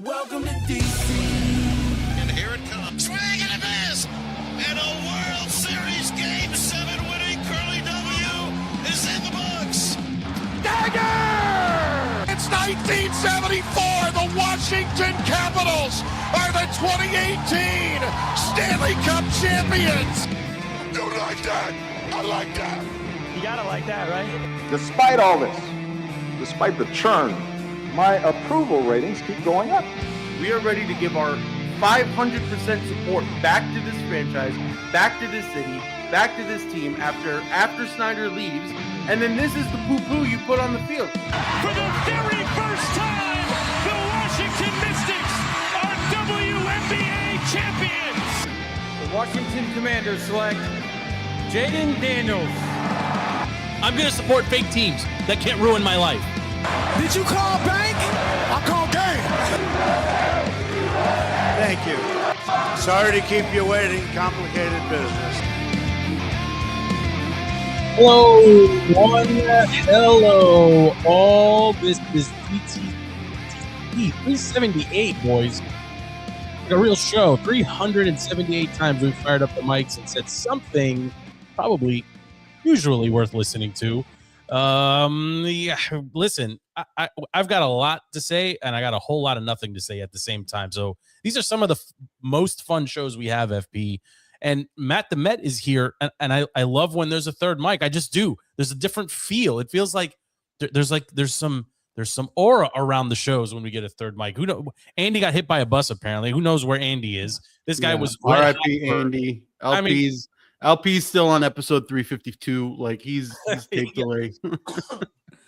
Welcome to DC. And here it comes. Swing and a miss. And a World Series Game 7 winning Curly W is in the books. Dagger! It's 1974. The Washington Capitals are the 2018 Stanley Cup champions. Don't like that. I like that. You gotta like that, right? Despite all this, despite the churn, my approval ratings keep going up. We are ready to give our 500% support back to this franchise, back to this city, back to this team after Snyder leaves. And then this is the poo-poo you put on the field. For the very first time, the Washington Mystics are WNBA champions. The Washington Commanders select Jaden Daniels. I'm going to support fake teams that can't ruin my life. Did you call bank? I call game. Thank you. Sorry to keep you waiting. Complicated business. Hello, one. Hello, all. This is EP378, boys. Like a real show. 378 times we've fired up the mics and said something probably usually worth listening to. Yeah, listen, I've got a lot to say and I got a whole lot of nothing to say at the same time. So these are some of the most fun shows we have, FP. And Matt the Met is here, and I love when there's a third mic. I just do. There's a different feel. It feels like there's some aura around the shows when we get a third mic. Who know? Andy got hit by a bus apparently. Who knows where Andy is? This guy was R.I.P. Andy. LP's still on episode 352. Like he's taped away.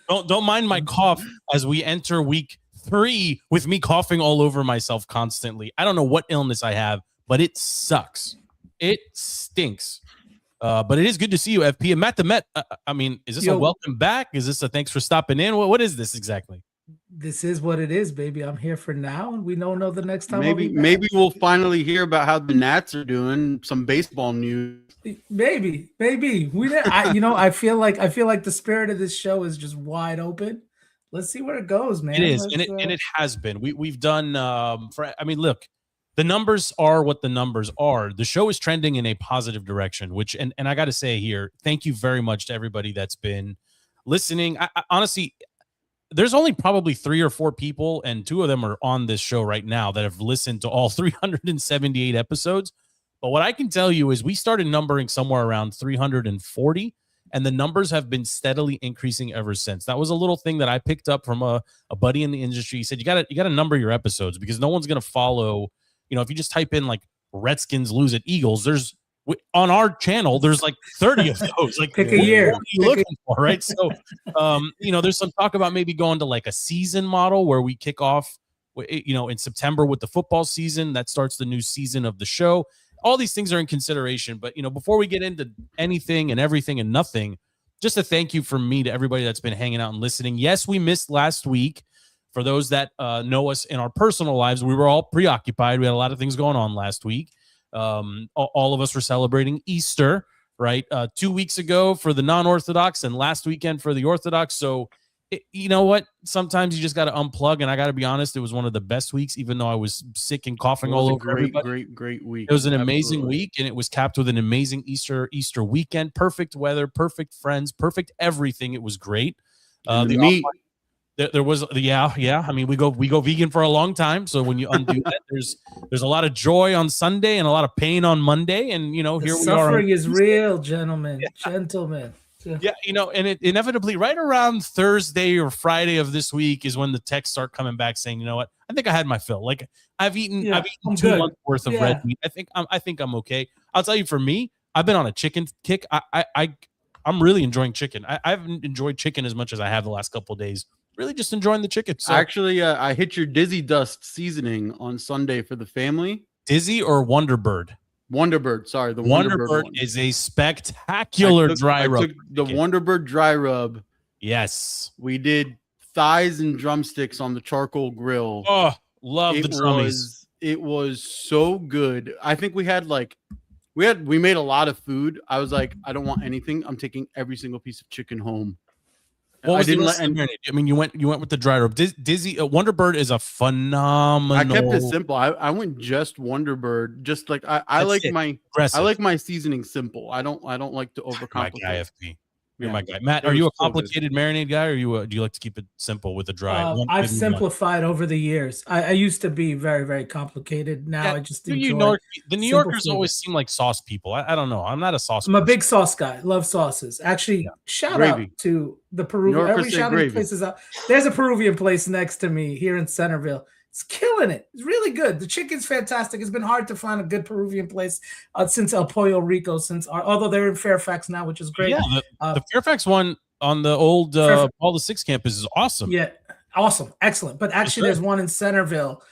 Don't mind my cough as we enter week 3 with me coughing all over myself constantly. I don't know what illness I have, but it sucks. It stinks. But it is good to see you, FP. And Matt the Met, I mean, is this a welcome back? Is this a thanks for stopping in? What is this exactly? This is what it is, baby. I'm here for now, and we don't know the next time. Maybe we'll finally hear about how the Nats are doing. Some baseball news. Maybe I feel like the spirit of this show is just wide open. Let's see where it goes, man. It is, and it has been. We've done. Look. The numbers are what the numbers are. The show is trending in a positive direction, which, and I got to say here, thank you very much to everybody that's been listening. I honestly, there's only probably 3 or 4 people, and 2 of them are on this show right now that have listened to all 378 episodes. But what I can tell you is we started numbering somewhere around 340, and the numbers have been steadily increasing ever since. That was a little thing that I picked up from a buddy in the industry. He said, you got to number your episodes because no one's going to follow. You know, if you just type in like Redskins lose at Eagles, there's on our channel, there's like 30 of those. Like, pick a year. What are you looking for, right? So, there's some talk about maybe going to like a season model where we kick off, in September with the football season that starts the new season of the show. All these things are in consideration, but before we get into anything and everything and nothing, just a thank you from me to everybody that's been hanging out and listening. Yes, we missed last week. For those that know us in our personal lives, we were all preoccupied. We had a lot of things going on last week. All of us were celebrating Easter, right? 2 weeks ago for the non-Orthodox and last weekend for the Orthodox. So, you know what? Sometimes you just got to unplug. And I got to be honest, it was one of the best weeks, even though I was sick and coughing all over everybody. Great week. It was an amazing week, and it was capped with an amazing Easter weekend. Perfect weather, perfect friends, perfect everything. It was great. The meat. There was, yeah. I mean, we go vegan for a long time. So when you undo that, there's a lot of joy on Sunday and a lot of pain on Monday. And here we are. Suffering is real, gentlemen. Yeah, and it inevitably right around Thursday or Friday of this week is when the texts start coming back saying, you know what, I think I had my fill. Like I've eaten 2 months worth of red meat. I think I'm okay. I'll tell you, for me, I've been on a chicken kick. I'm really enjoying chicken. I haven't enjoyed chicken as much as I have the last couple of days. Really just enjoying the chicken. So, actually, I hit your Dizzy Dust seasoning on Sunday for the family. Dizzy or Wonderbird? Wonderbird. Sorry, the Wonderbird is a spectacular dry rub. I took the Wonderbird dry rub. Yes. We did thighs and drumsticks on the charcoal grill. Oh, love the drummies. It was so good. I think we made a lot of food. I was like, I don't want anything. I'm taking every single piece of chicken home. What was I the didn't rest let. of the marinade? I mean, you went with the dry rub. Dizzy Wonderbird is a phenomenal. I kept it simple. I went just Wonderbird. Just like I like it. my Aggressive. I like my seasoning simple. I don't like to My overcomplicate. guy, FP. You're Yeah. my guy. Matt, It are you a was so good. complicated marinade guy, or do you like to keep it simple with a dry? I've maybe one? simplified over the years. I used to be very, very complicated. Now I just enjoy the New simple Yorkers flavor. always seem like sauce people. I don't know. I'm not a sauce. I'm a person. big sauce guy. Love sauces. Actually, shout Gravy. out to the Peruvian. Yorkers Every say shout out gravy. places out. There's a Peruvian place next to me here in Centerville. It's killing it. It's really good. The chicken's fantastic. It's been hard to find a good Peruvian place since El Pollo Rico. Although they're in Fairfax now, which is great. Yeah, the Fairfax one on the old Paul the Sixth campus is awesome. Yeah, awesome, excellent. But actually, there's one in Centerville,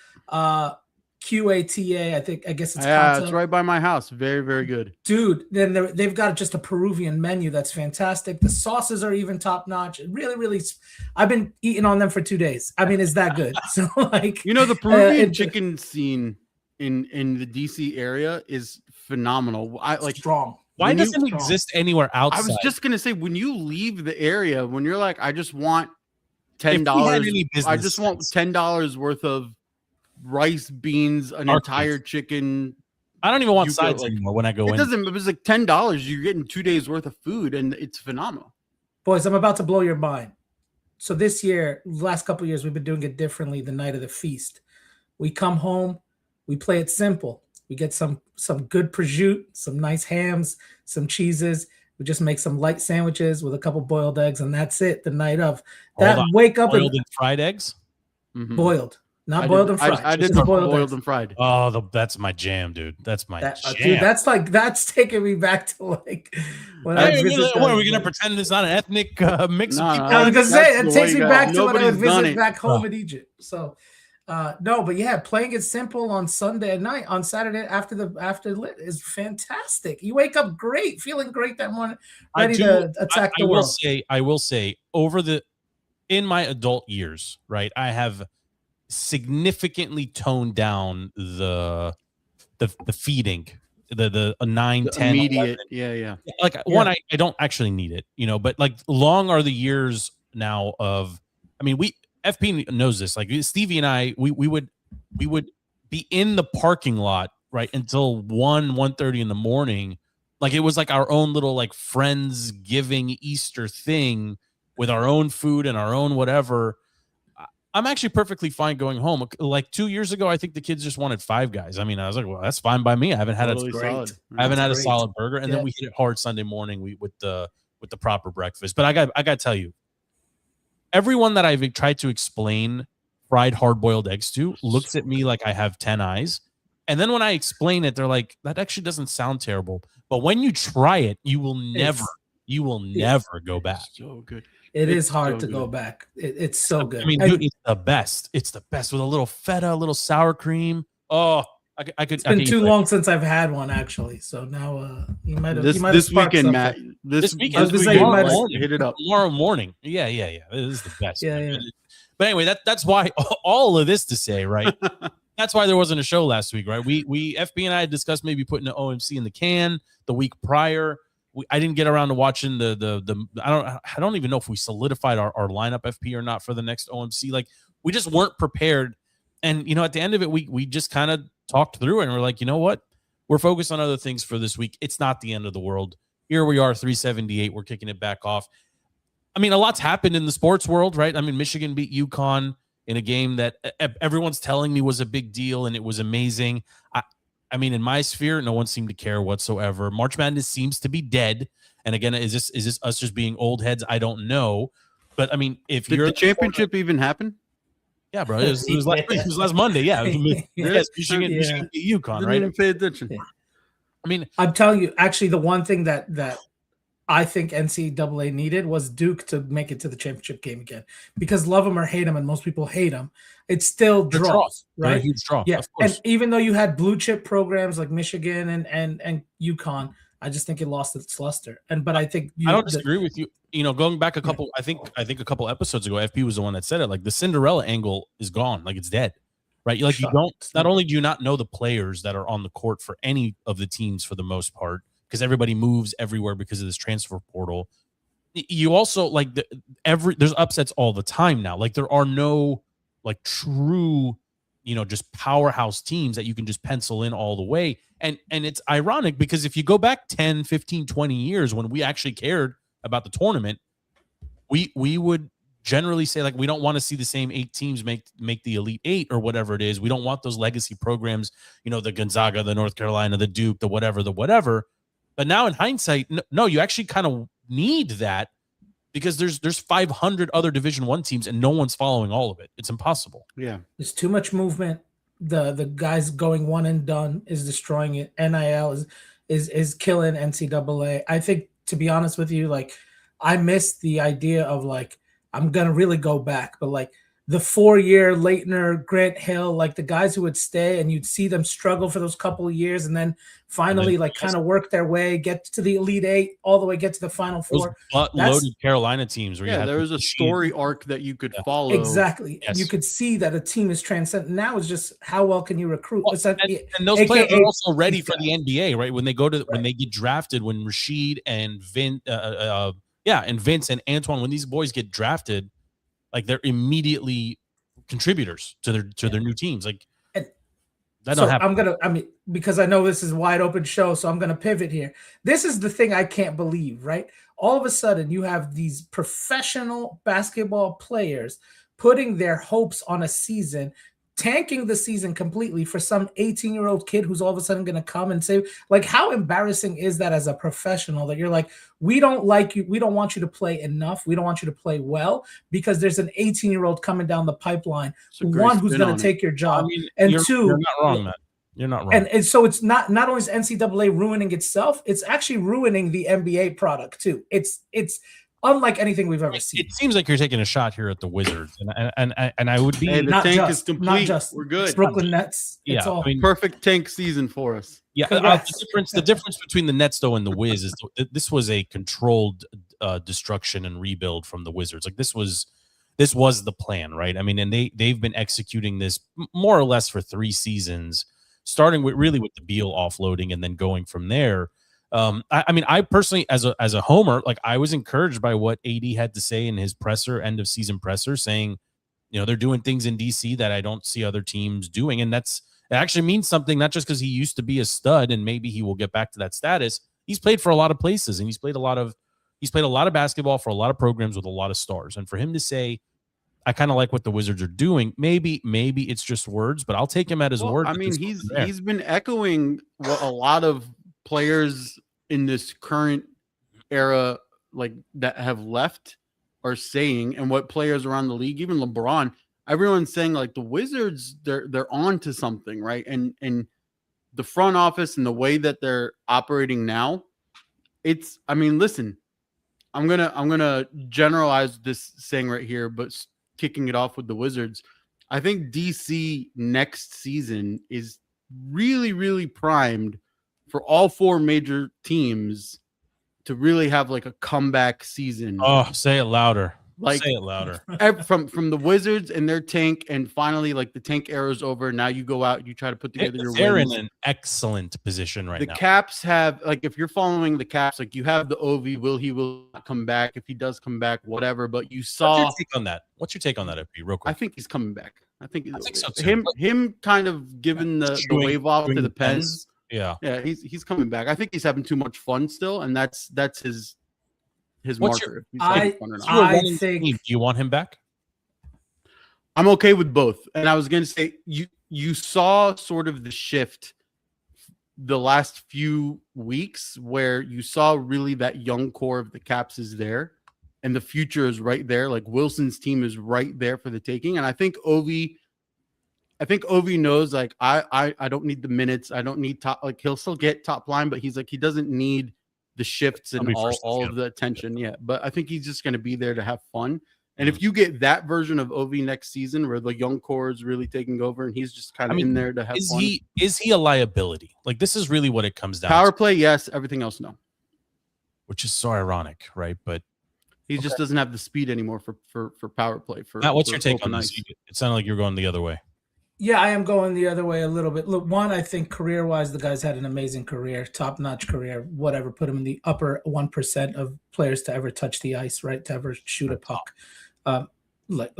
QATA. I guess it's Yeah, Kanto. it's right by my house. Very, very good. Dude, then they've got just a Peruvian menu that's fantastic. The sauces are even top notch. Really, really, I've been eating on them for 2 days. I mean, it's that good. So, like, the Peruvian chicken scene in the DC area is phenomenal. Strong. Why doesn't it exist anywhere outside? I was just gonna say, when you leave the area, when you're like, I just want If we had $10. any I business just want sense. $10 worth of rice, beans, an entire chicken. I don't even want You sides go, like- anymore when I go It in. doesn't. It was like $10. You're getting 2 days worth of food, and it's phenomenal. Boys, I'm about to blow your mind. So this year, last couple of years, we've been doing it differently the night of the feast. We come home, we play it simple. We get some good prosciutto, some nice hams, some cheeses. We just make some light sandwiches with a couple boiled eggs, and that's it. The night of that, wake up boiled and and fried eggs. boiled, not boiled and fried. I did just boiled eggs. and fried. Oh, that's my jam, dude. That's my jam. Dude, that's taking me back to like when I Hey, visited. what are we gonna pretend it's not an ethnic mix of people? I was gonna say it the takes way me to go. back to when I would Nobody's done visit it. back home in Egypt. So no, but yeah, playing it simple on Sunday at night, on Saturday after lit is fantastic. You wake up great, feeling great that morning, ready to attack the world. I will say in my adult years, right, I have significantly toned down the feeding, the 9, 10, Immediate. 11. Yeah. Like one, I don't actually need it, but like long are the years now of, I mean, FP knows this, like Stevie and I, we would be in the parking lot, right, until 1:30 in the morning. Like it was like our own little like friends giving Easter thing with our own food and our own whatever. I'm actually perfectly fine going home. Like 2 years ago, I think the kids just wanted Five Guys. I mean, I was like, well, that's fine by me. I haven't had Totally solid. I haven't had a solid burger, and then we hit it hard Sunday morning with the proper breakfast. But I got to tell you, everyone that I've tried to explain fried hard-boiled eggs to looks at me like I have 10 eyes. And then when I explain it, they're like, that actually doesn't sound terrible. But when you try it, you will never go back. So good. It's hard to go back. It's so good. I mean, dude, it's the best. It's the best with a little feta, a little sour cream. Oh, I could. It's been too long since I've had one, actually. So now you might have this weekend, Matt. This weekend, hit it up tomorrow morning. Yeah. This is the best. Yeah. But anyway, that's why all of this to say, right? That's why there wasn't a show last week, right? We FB and I had discussed maybe putting an OMC in the can the week prior. I didn't get around to watching the I don't even know if we solidified our lineup FP or not for the next OMC. Like we just weren't prepared. And at the end of it, we just kind of talked through it and we're like, you know what? We're focused on other things for this week. It's not the end of the world. Here we are, 378. We're kicking it back off. I mean, a lot's happened in the sports world, right? I mean, Michigan beat UConn in a game that everyone's telling me was a big deal and it was amazing. I mean, in my sphere, no one seemed to care whatsoever. March Madness seems to be dead. And again, is this us just being old heads? I don't know. But I mean, if did you're the championship even happen? Yeah, bro. It was last Monday. Yeah. Yes, Michigan beat UConn, Didn't right? even pay attention. Yeah. I mean, I'm telling you, actually, the one thing that I think NCAA needed was Duke to make it to the championship game again. Because love them or hate them, and most people hate them, it still draws, right? They're a huge draw. Yeah, Of course. and even though you had blue chip programs like Michigan and UConn, I just think it lost its luster. But I think I don't disagree with you. Going back a couple, I think a couple episodes ago, FP was the one that said it. Like the Cinderella angle is gone, like it's dead, right? Like you don't. Not only do you not know the players that are on the court for any of the teams for the most part, because everybody moves everywhere because of this transfer portal. you also like there's upsets all the time now. Like there are no like true, just powerhouse teams that you can just pencil in all the way. And it's ironic because if you go back 10, 15, 20 years when we actually cared about the tournament, we would generally say like we don't want to see the same 8 teams make the Elite 8 or whatever it is. We don't want those legacy programs, the Gonzaga, the North Carolina, the Duke, the whatever. But now in hindsight, no, you actually kind of need that because there's 500 other Division I teams and no one's following all of it. It's impossible. Yeah. There's too much movement. The guys going one and done is destroying it. NIL is killing NCAA. I think, to be honest with you, like I miss the idea of like I'm gonna really go back, but like the 4-year Leitner, Grant Hill, like the guys who would stay and you'd see them struggle for those couple of years and then finally kind of work their way, get to the Elite 8, all the way get to the Final Four. Loaded Carolina teams where there was a story arc that you could follow. Exactly. Yes. You could see that a team is transcendent. Now it's just how well can you recruit? Well, and those players are also ready for the NBA, right? When they go to when they get drafted, when Rashid and Vince and Antoine, when these boys get drafted, like they're immediately contributors to their new teams. Like that don't happen. Because I know this is a wide open show, so I'm gonna pivot here. This is the thing I can't believe, right? All of a sudden you have these professional basketball players putting their hopes on a season, tanking the season completely for some 18-year-old kid who's all of a sudden going to come and say, like, how embarrassing is that as a professional that you're like, we don't like you. We don't want you to play enough. We don't want you to play well because there's an 18-year-old coming down the pipeline. One, who's going to take your job. And two, you're not wrong, man. You're not wrong. And so it's not only is NCAA ruining itself, it's actually ruining the NBA product too. It's unlike anything we've ever seen. It seems like you're taking a shot here at the Wizards, and I would be. Hey, the tank is complete. Not just, we're good. It's Brooklyn Nets. It's all perfect tank season for us. Yeah, the difference between the Nets though and the Wiz is this was a controlled destruction and rebuild from the Wizards. Like this was the plan, right? I mean, and they've been executing this more or less for 3 seasons, starting with the Beal offloading and then going from there. I mean, I personally, as a homer, like I was encouraged by what AD had to say in his end of season presser, saying, they're doing things in DC that I don't see other teams doing, and it actually means something. Not just because he used to be a stud and maybe he will get back to that status. He's played for a lot of places and he's played a lot of basketball for a lot of programs with a lot of stars. And for him to say, I kind of like what the Wizards are doing. Maybe it's just words, but I'll take him at his word. I mean, he's been echoing what a lot of players in this current era like that have left are saying, and what players around the league, even LeBron, everyone's saying like the Wizards, they're on to something, right? And the front office and the way that they're operating now, listen, I'm gonna generalize this saying right here, but kicking it off with the Wizards, I think DC next season is really, really primed for all 4 major teams to really have like a comeback season. Oh, say it louder. Like, say it louder. From the Wizards and their tank, and finally, like the tank era is over. Now you go out, you try to put together your They're wins. in an excellent position right now. The Caps have, like, if you're following the Caps, like you have the Ovi, will not come back? If he does come back, whatever. But you saw. What's your take on that? What's your take on that, FP? Real quick. I think he's coming back. I think so too. Him kind of giving the wave off to the Pens. Yeah, he's coming back. I think he's having too much fun still, and that's his marker. I think. Do you want him back? I'm okay with both. And I was going to say you saw sort of the shift the last few weeks where you saw really that young core of the Caps is there, and the future is right there. Like Wilson's team is right there for the taking, and I think Ovi knows, like, I don't need the minutes. I don't need top, like he'll still get top line, but he's like, he doesn't need the shifts and all of the attention. Yeah. But I think he's just going to be there to have fun. And if you get that version of Ovi next season where the young core is really taking over and he's just kind of in there to have fun. Is he a liability? Like this is really what it comes down Power to. play, yes. Everything else, no. Which is so ironic, right? But he just doesn't have the speed anymore for power play. Matt, what's your take on this? It sounded like you're going the other way. Yeah, I am going the other way a little bit. Look, one, I think career-wise, the guy's had an amazing career, top-notch career, whatever. Put him in the upper 1% of players to ever touch the ice, right? To ever shoot a puck. Like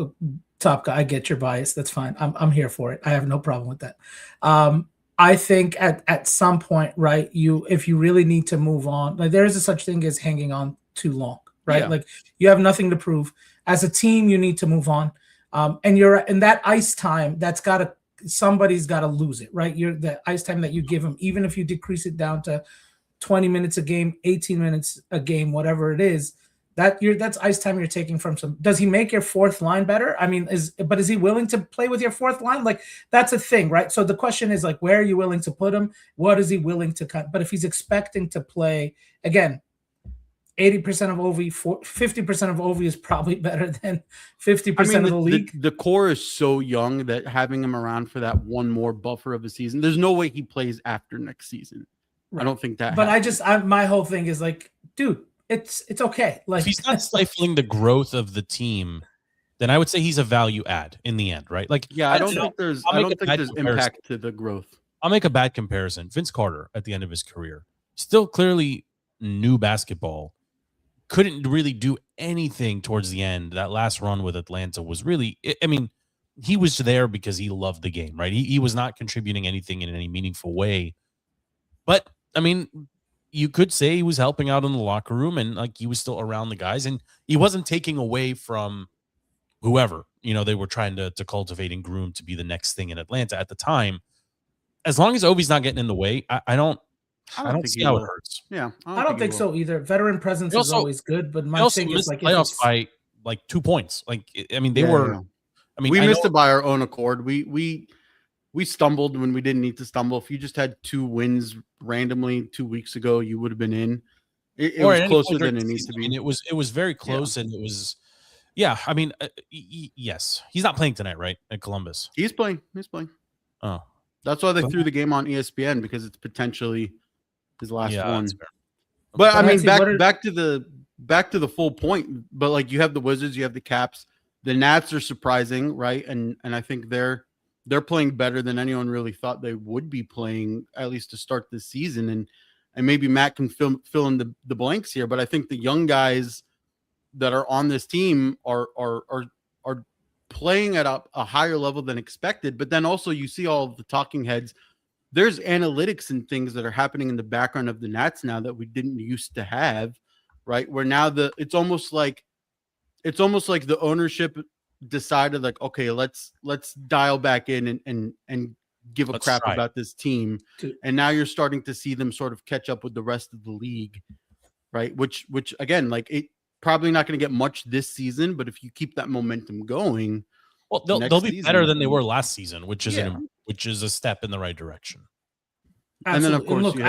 top guy, I get your bias. That's fine. I'm here for it. I have no problem with that. I think at some point, right, if you really need to move on, like there is a such thing as hanging on too long, right? Yeah. Like you have nothing to prove. As a team, you need to move on. And you're in that ice time, somebody's got to lose it, right? You're the ice time that you give him, even if you decrease it down to 20 minutes a game, 18 minutes a game, whatever it is, that's ice time you're taking from some. Does he make your fourth line better? I mean, is he willing to play with your fourth line? Like that's a thing, right? So the question is like, where are you willing to put him? What is he willing to cut? But if he's expecting to play again, 80% of OV, 50% of OV is probably better than 50% of the league. The core is so young that having him around for that one more buffer of a season, there's no way he plays after next season. Right. I don't think that. But happens. My whole thing is like, dude, it's okay. Like if he's not stifling the growth of the team, then I would say he's a value add in the end, right? Like, yeah, I don't think there's impact to the growth. I'll make a bad comparison. Vince Carter at the end of his career, still clearly new basketball. Couldn't really do anything towards the end. That last run with Atlanta was really, I mean, he was there because he loved the game, right? He was not contributing anything in any meaningful way. But, I mean, you could say he was helping out in the locker room and like he was still around the guys and he wasn't taking away from whoever, they were trying to cultivate and groom to be the next thing in Atlanta at the time. As long as Ovi's not getting in the way, I don't see how it hurts. Yeah, I don't think so either. Veteran presence is always good, but my thing is like playoffs by like 2 points. Like I mean, they were. Yeah. I mean, we missed it by our own accord. We stumbled when we didn't need to stumble. If you just had 2 wins randomly 2 weeks ago, you would have been in. It was closer than it needs to be. I mean, it was very close, and it was. Yeah, I mean, yes, he's not playing tonight, right? At Columbus, he's playing. Oh, that's why they threw the game on ESPN because it's potentially his last one. But I mean, back to the full point. But like you have the Wizards, you have the Caps, the Nats are surprising, right? And I think they're playing better than anyone really thought they would be playing, at least to start this season. And maybe Matt can fill in the blanks here. But I think the young guys that are on this team are playing at a higher level than expected. But then also you see all of the talking heads. There's analytics and things that are happening in the background of the Nats now that we didn't used to have, right? Where now it's almost like the ownership decided like, okay, let's dial back in and give a crap about this team. And now you're starting to see them sort of catch up with the rest of the league, right? Which again, like it probably not going to get much this season, but if you keep that momentum going, well, they'll be better than they were last season, which is a step in the right direction. Absolutely. And then of course, look,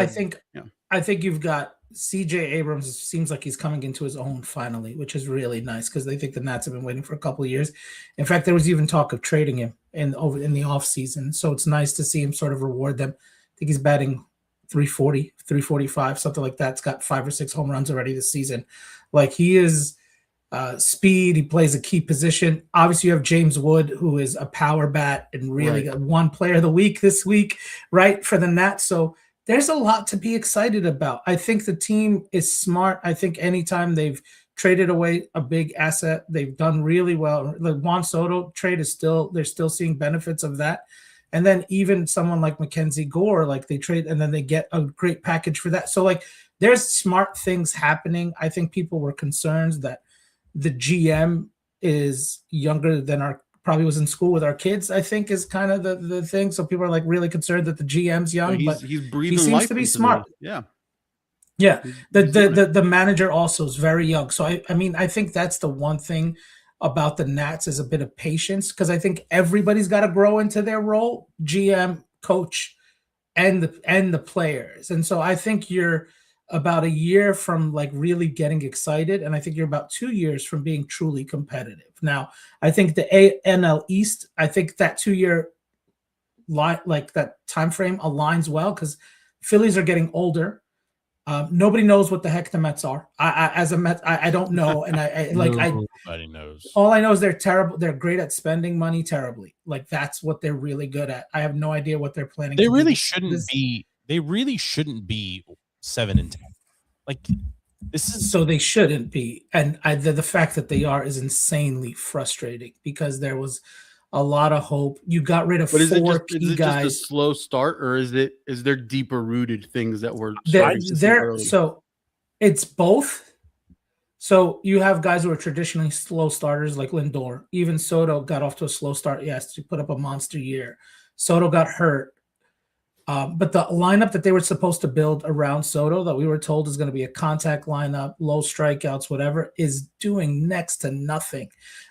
I think you've got CJ Abrams. It seems like he's coming into his own finally, which is really nice because they think the Nats have been waiting for a couple of years. In fact, there was even talk of trading him in the offseason. So it's nice to see him sort of reward them. I think he's batting 340, 345, something like that. It's got 5 or 6 home runs already this season. Like he is speed. He plays a key position. Obviously, you have James Wood, who is a power bat and really got one player of the week this week, right, for the Nats. So there's a lot to be excited about. I think the team is smart. I think anytime they've traded away a big asset, they've done really well. The Juan Soto trade they're still seeing benefits of that. And then even someone like Mackenzie Gore, like they trade and then they get a great package for that. So like there's smart things happening. I think people were concerned that the GM is younger than probably was in school with our kids, I think is kind of the thing. So people are like really concerned that the GM's young, but he's breathing he seems to be smart. Yeah. The manager also is very young. So I mean, I think that's the one thing about the Nats is a bit of patience because I think everybody's got to grow into their role, GM, coach, and the players. And so I think you're about a year from like really getting excited, and I think you're about 2 years from being truly competitive. Now, I think the NL East, I think that 2-year like that time frame aligns well because Phillies are getting older. Nobody knows what the heck the Mets are. As a Met, I don't know, and Nobody knows. all I know is they're terrible. They're great at spending money terribly. Like that's what they're really good at. I have no idea what they're planning. They to really do. shouldn't be. They really shouldn't be 7-10. Like this is So they shouldn't be, and the fact that they are is insanely frustrating because there was a lot of hope. You got rid of But is it four just, key guys. just a slow start, or is there deeper rooted things that were So it's both. So you have guys who are traditionally slow starters like Lindor. Even Soto got off to a slow start. Yes, to put up a monster year. Soto got hurt. But the lineup that they were supposed to build around Soto that we were told is going to be a contact lineup, low strikeouts, whatever, is doing next to nothing.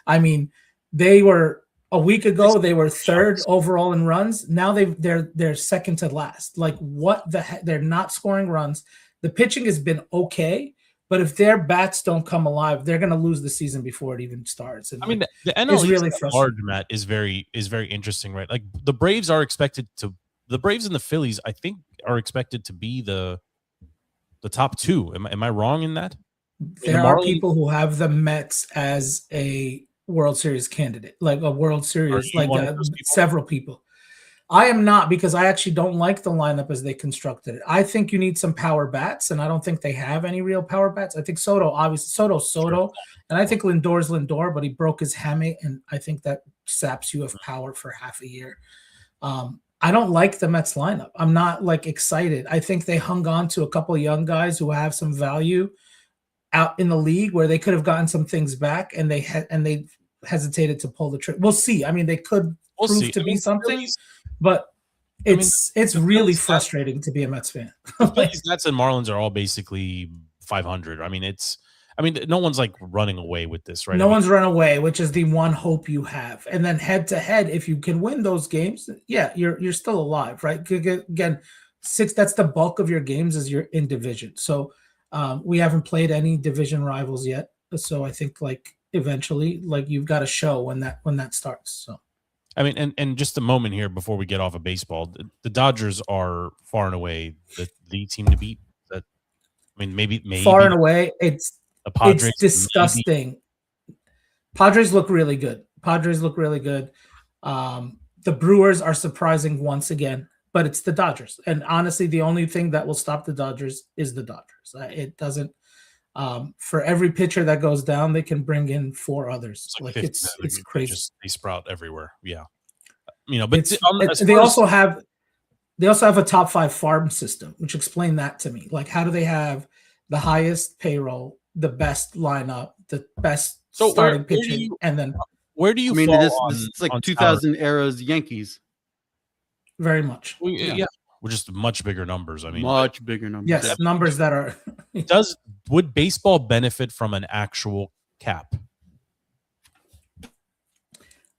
I mean, they were a week ago, they were third overall in runs. Now they're second to last. Like what the heck? They're not scoring runs. The pitching has been okay, but if their bats don't come alive, they're going to lose the season before it even starts. And I mean, the NL is really East frustrating. hard, Matt, is very interesting, right? Like the Braves are expected to. The Braves and the Phillies, I think, are expected to be the top two. Am I wrong in that? There are people who have the Mets as a World Series candidate, like a World Series, like several people. I am not, because I actually don't like the lineup as they constructed it. I think you need some power bats, and I don't think they have any real power bats. I think Soto, obviously, Soto, and I think Lindor's Lindor, but he broke his hamate, and I think that saps you of power for half a year. I don't like the Mets lineup. I'm not like excited. I think they hung on to a couple of young guys who have some value out in the league where they could have gotten some things back, and they hesitated to pull the trigger. We'll see. I mean, they could prove to be something, but it's really frustrating to be a Mets fan. The Mets and Marlins are all basically 500. I mean, no one's like running away with this, right? No one's run away, which is the one hope you have. And then head to head, if you can win those games, yeah, you're still alive, right? Again, that's the bulk of your games is you're in division. So we haven't played any division rivals yet. So I think like eventually, like you've got to show when that starts. So I mean, and just a moment here before we get off of baseball, the Dodgers are far and away the team to beat. That I mean, maybe far and away, it's disgusting. Maybe. Padres look really good. The Brewers are surprising once again, but it's the Dodgers. And honestly, the only thing that will stop the Dodgers is the Dodgers. It doesn't. For every pitcher that goes down, they can bring in 4 others. It's crazy. They sprout everywhere. Yeah, but they also have a top 5 farm system, which explain that to me. Like, how do they have the highest payroll, the best lineup, the best starting pitching, and then where do you? I mean, it's like 2000 eras Yankees. Very much. Yeah. We're just much bigger numbers. I mean, much bigger numbers. Yes, numbers that are. Would baseball benefit from an actual cap?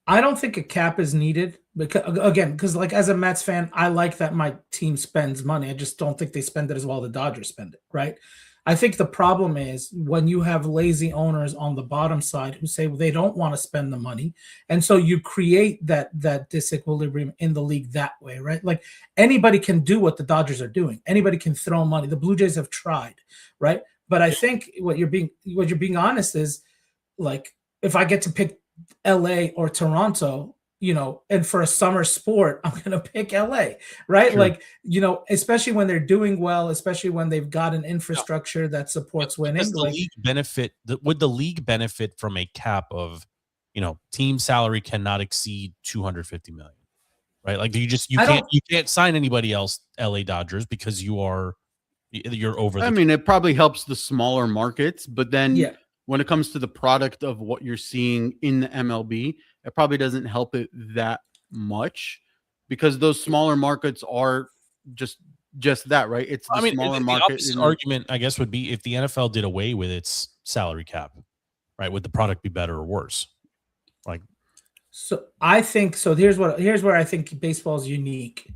I don't think a cap is needed because like as a Mets fan, I like that my team spends money. I just don't think they spend it as well the Dodgers spend it, right? I think the problem is when you have lazy owners on the bottom side who say they don't want to spend the money. And so you create that disequilibrium in the league that way, right? Like anybody can do what the Dodgers are doing. Anybody can throw money. The Blue Jays have tried, right? But I think what you're being honest is like, if I get to pick LA or Toronto, and for a summer sport, I'm going to pick LA, right? Sure. Like, especially when they're doing well, especially when they've got an infrastructure that supports winning. Would the league benefit from a cap of, team salary cannot exceed $250 million, right? Like you can't sign anybody else, LA Dodgers, because you're over. I mean, it probably helps the smaller markets, but then when it comes to the product of what you're seeing in the MLB, it probably doesn't help it that much because those smaller markets are just that, right? It's the smaller market. The argument, I guess, would be if the NFL did away with its salary cap, right? Would the product be better or worse? Like, so I think so. Here's where I think baseball is unique.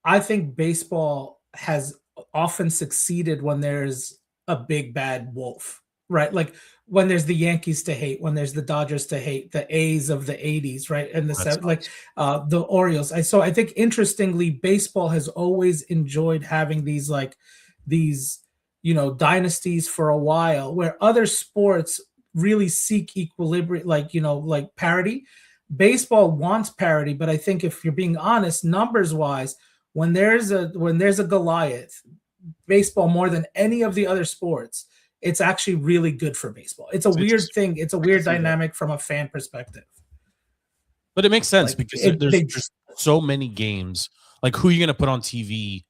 I think baseball has often succeeded when there's a big bad wolf, right? Like when there's the Yankees to hate, when there's the Dodgers to hate, the A's of the 80s, right? And the Orioles. So I think interestingly, baseball has always enjoyed having these dynasties for a while, where other sports really seek equilibrium, like parity. Baseball wants parity, but I think if you're being honest, numbers wise, when there's a Goliath, baseball more than any of the other sports, it's actually really good for baseball. It's a weird thing. It's a weird dynamic from a fan perspective. But it makes sense because there's just so many games. Like, who are you going to put on TV?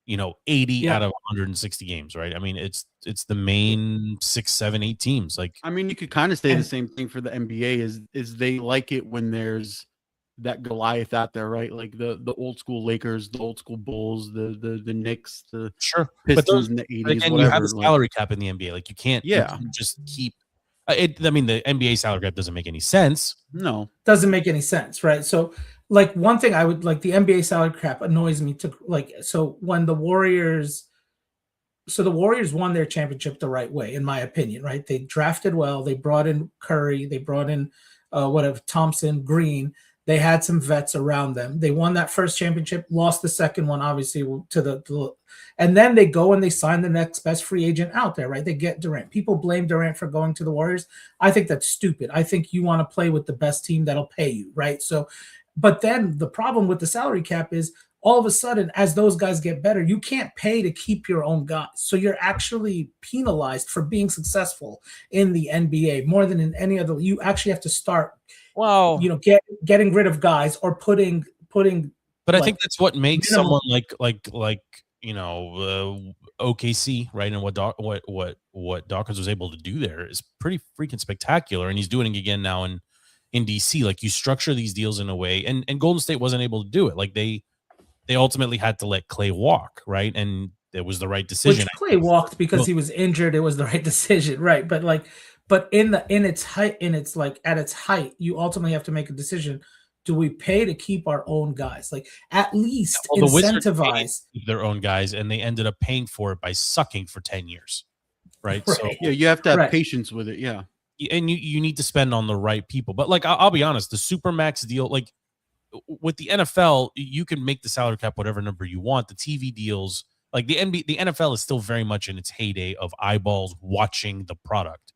80 out of 160 games, right? I mean, it's the main 6, 7, 8 teams. Like, I mean, you could kind of say the same thing for the NBA. Is they like it when there's that Goliath out there, right? Like the old school Lakers, the old school Bulls, the Knicks, the Pistons in the 80s. And you have a salary cap in the NBA. Like, you can't just keep it. I mean, the NBA salary cap doesn't make any sense. No, doesn't make any sense, right? So, like, one thing I would like, the NBA salary cap annoys me to like. So when the Warriors won their championship the right way, in my opinion, right? They drafted well. They brought in Curry. They brought in Thompson, Green. They had some vets around them. They won that first championship, lost the second one, obviously, and then they go and they sign the next best free agent out there, right? They get Durant. People blame Durant for going to the Warriors. I think that's stupid. I think you want to play with the best team that'll pay you, right? So, but then the problem with the salary cap is all of a sudden, as those guys get better, you can't pay to keep your own guys. So you're actually penalized for being successful in the NBA more than in any other. You actually have to start getting rid of guys or putting. But I think that's what makes someone like OKC, right? And what Dawkins was able to do there is pretty freaking spectacular, and he's doing it again now in DC. Like, you structure these deals in a way, and Golden State wasn't able to do it. Like, they ultimately had to let Clay walk, right? And it was the right decision. Which Clay walked because he was injured. It was the right decision, right? But in its height, at its height, you ultimately have to make a decision. Do we pay to keep our own guys? Like, at least incentivize their own guys, and they ended up paying for it by sucking for 10 years, right? So yeah, you have to have patience with it, yeah. And you need to spend on the right people. But like, I'll be honest, the Supermax deal, like with the NFL, you can make the salary cap whatever number you want. The TV deals, like the NFL is still very much in its heyday of eyeballs watching the product.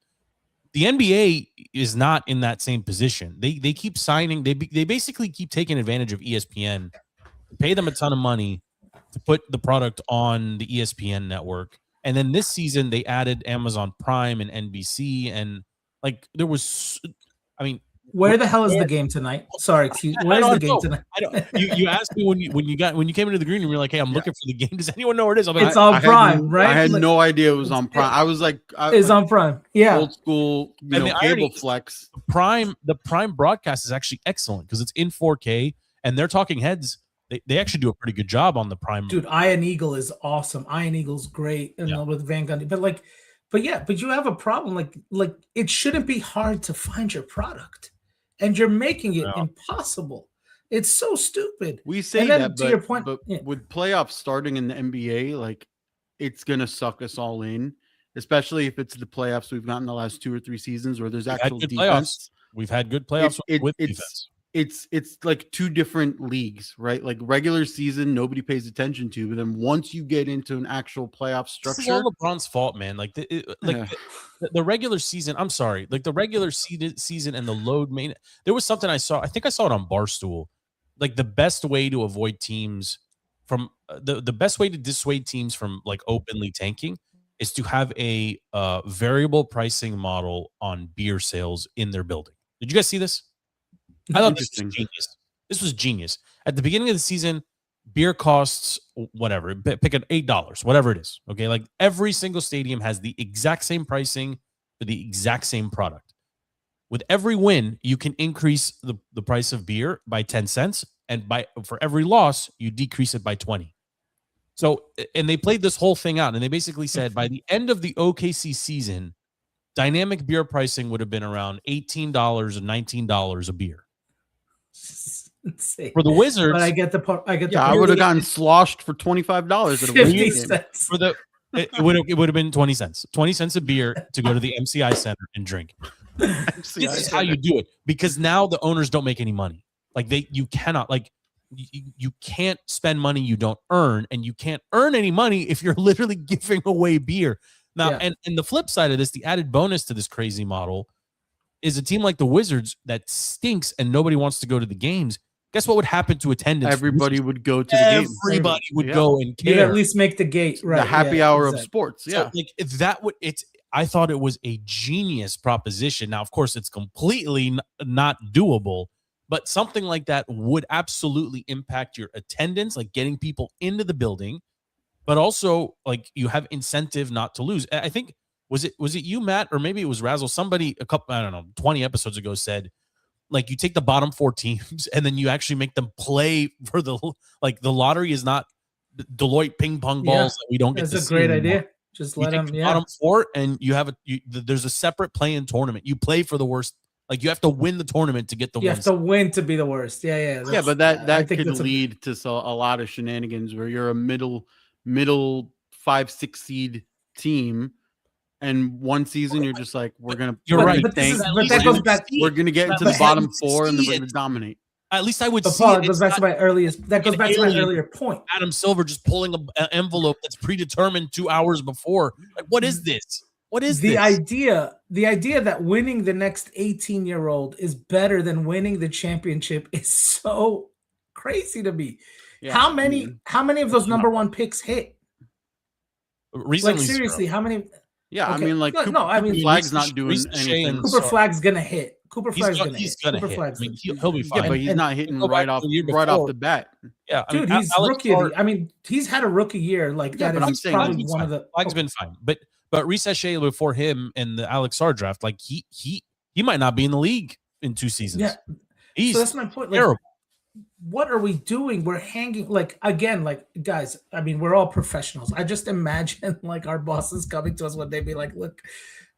The NBA is not in that same position. They keep signing. They basically keep taking advantage of ESPN, pay them a ton of money to put the product on the ESPN network. And then this season they added Amazon Prime and NBC, and like there was, I mean, where the hell is the game tonight? Sorry, excuse. Where's the game tonight? I don't. You asked me when you came into the green room. You're like, "Hey, I'm looking for the game. Does anyone know where it is?" I'm like, it's on Prime, right? I had no idea it was on Prime. I was like, it's on Prime. Yeah, old school, cable flex. The Prime broadcast is actually excellent because it's in 4K, and they're talking heads. They actually do a pretty good job on the Prime. Dude, Iron Eagle is awesome. Iron Eagle's great, with Van Gundy. But you have a problem. Like it shouldn't be hard to find your product. And you're making it impossible. It's so stupid. We say that, to your point, but with playoffs starting in the NBA, like it's gonna suck us all in, especially if it's the playoffs we've gotten the last 2 or 3 seasons where there's actual defense. We've had good playoffs with defense. It's like 2 different leagues, right? Like regular season, nobody pays attention to, but then once you get into an actual playoff structure, this is all LeBron's fault, man. Like the regular season. I'm sorry, like the regular season and the load main. There was something I saw. I think I saw it on Barstool. Like the best way to avoid teams from the best way to dissuade teams from like openly tanking is to have a variable pricing model on beer sales in their building. Did you guys see this? I thought this was genius. This was genius. At the beginning of the season, beer costs whatever. Pick an $8, whatever it is. Okay, like every single stadium has the exact same pricing for the exact same product. With every win, you can increase the price of beer by 10 cents, and for every loss, you decrease it by 20. So, and they played this whole thing out, and they basically said by the end of the OKC season, dynamic beer pricing would have been around $18 and $19 a beer. For the Wizards, but I get the part. I would have gotten sloshed for $25 at a 50 cents. For the it would have been 20 cents. 20 cents a beer to go to the MCI Center and drink. This is how you do it, because now the owners don't make any money. Like you cannot, like you can't spend money you don't earn, and you can't earn any money if you're literally giving away beer. Now, and the flip side of this, the added bonus to this crazy model is a team like the Wizards that stinks and nobody wants to go to the games. Guess what would happen to attendance? Everybody would go to the game. Everybody would go and care. You'd at least make the gate, right? The happy hour of sports. So, like, if that would, I thought it was a genius proposition. Now, of course, it's completely not doable, but something like that would absolutely impact your attendance, like getting people into the building, but also like you have incentive not to lose. I think was it you, Matt, or maybe it was Razzle? Somebody a couple, I don't know, 20 episodes ago said, like, you take the bottom 4 teams and then you actually make them play for the lottery is not Deloitte ping pong balls that we don't get. That's a great idea. Just let them, bottom 4, and you have there's a separate play-in tournament. You play for the worst. Like, you have to win the tournament to get the. You have to win to be the worst. Yeah. But that could lead to a lot of shenanigans where you're a middle 5-6 seed team, and one season you're just like, we're gonna. You're right. But that goes back. We're gonna get into the bottom 4, and then we're gonna dominate. At least I would see Paul, it. It goes back to my earliest. That goes back to my earlier point. Adam Silver just pulling an envelope that's predetermined 2 hours before. Like, what is this? What is the this? idea? The idea that winning the next 18-year-old is better than winning the championship is so crazy to me. Yeah, how many of those number 1 picks hit? Recently, like, seriously, how many? Yeah, okay. I mean, like, Cooper Flag's not doing anything. Cooper Flag's gonna hit. Cooper Flag's gonna hit. I mean, he'll be fine. Yeah, but he's not hitting right off the bat. Yeah, dude, he's rookie. I mean, he's had a rookie year like that. But I'm saying probably one of the. Flag's been fine, but Reese Shea before him and the Alex Sarr draft, like he might not be in the league in 2 seasons. Yeah, he's so that's my point. Terrible. Like, what are we doing? We're hanging, like, again, like, guys, I mean, we're all professionals. I just imagine like our bosses coming to us one day, be like, look,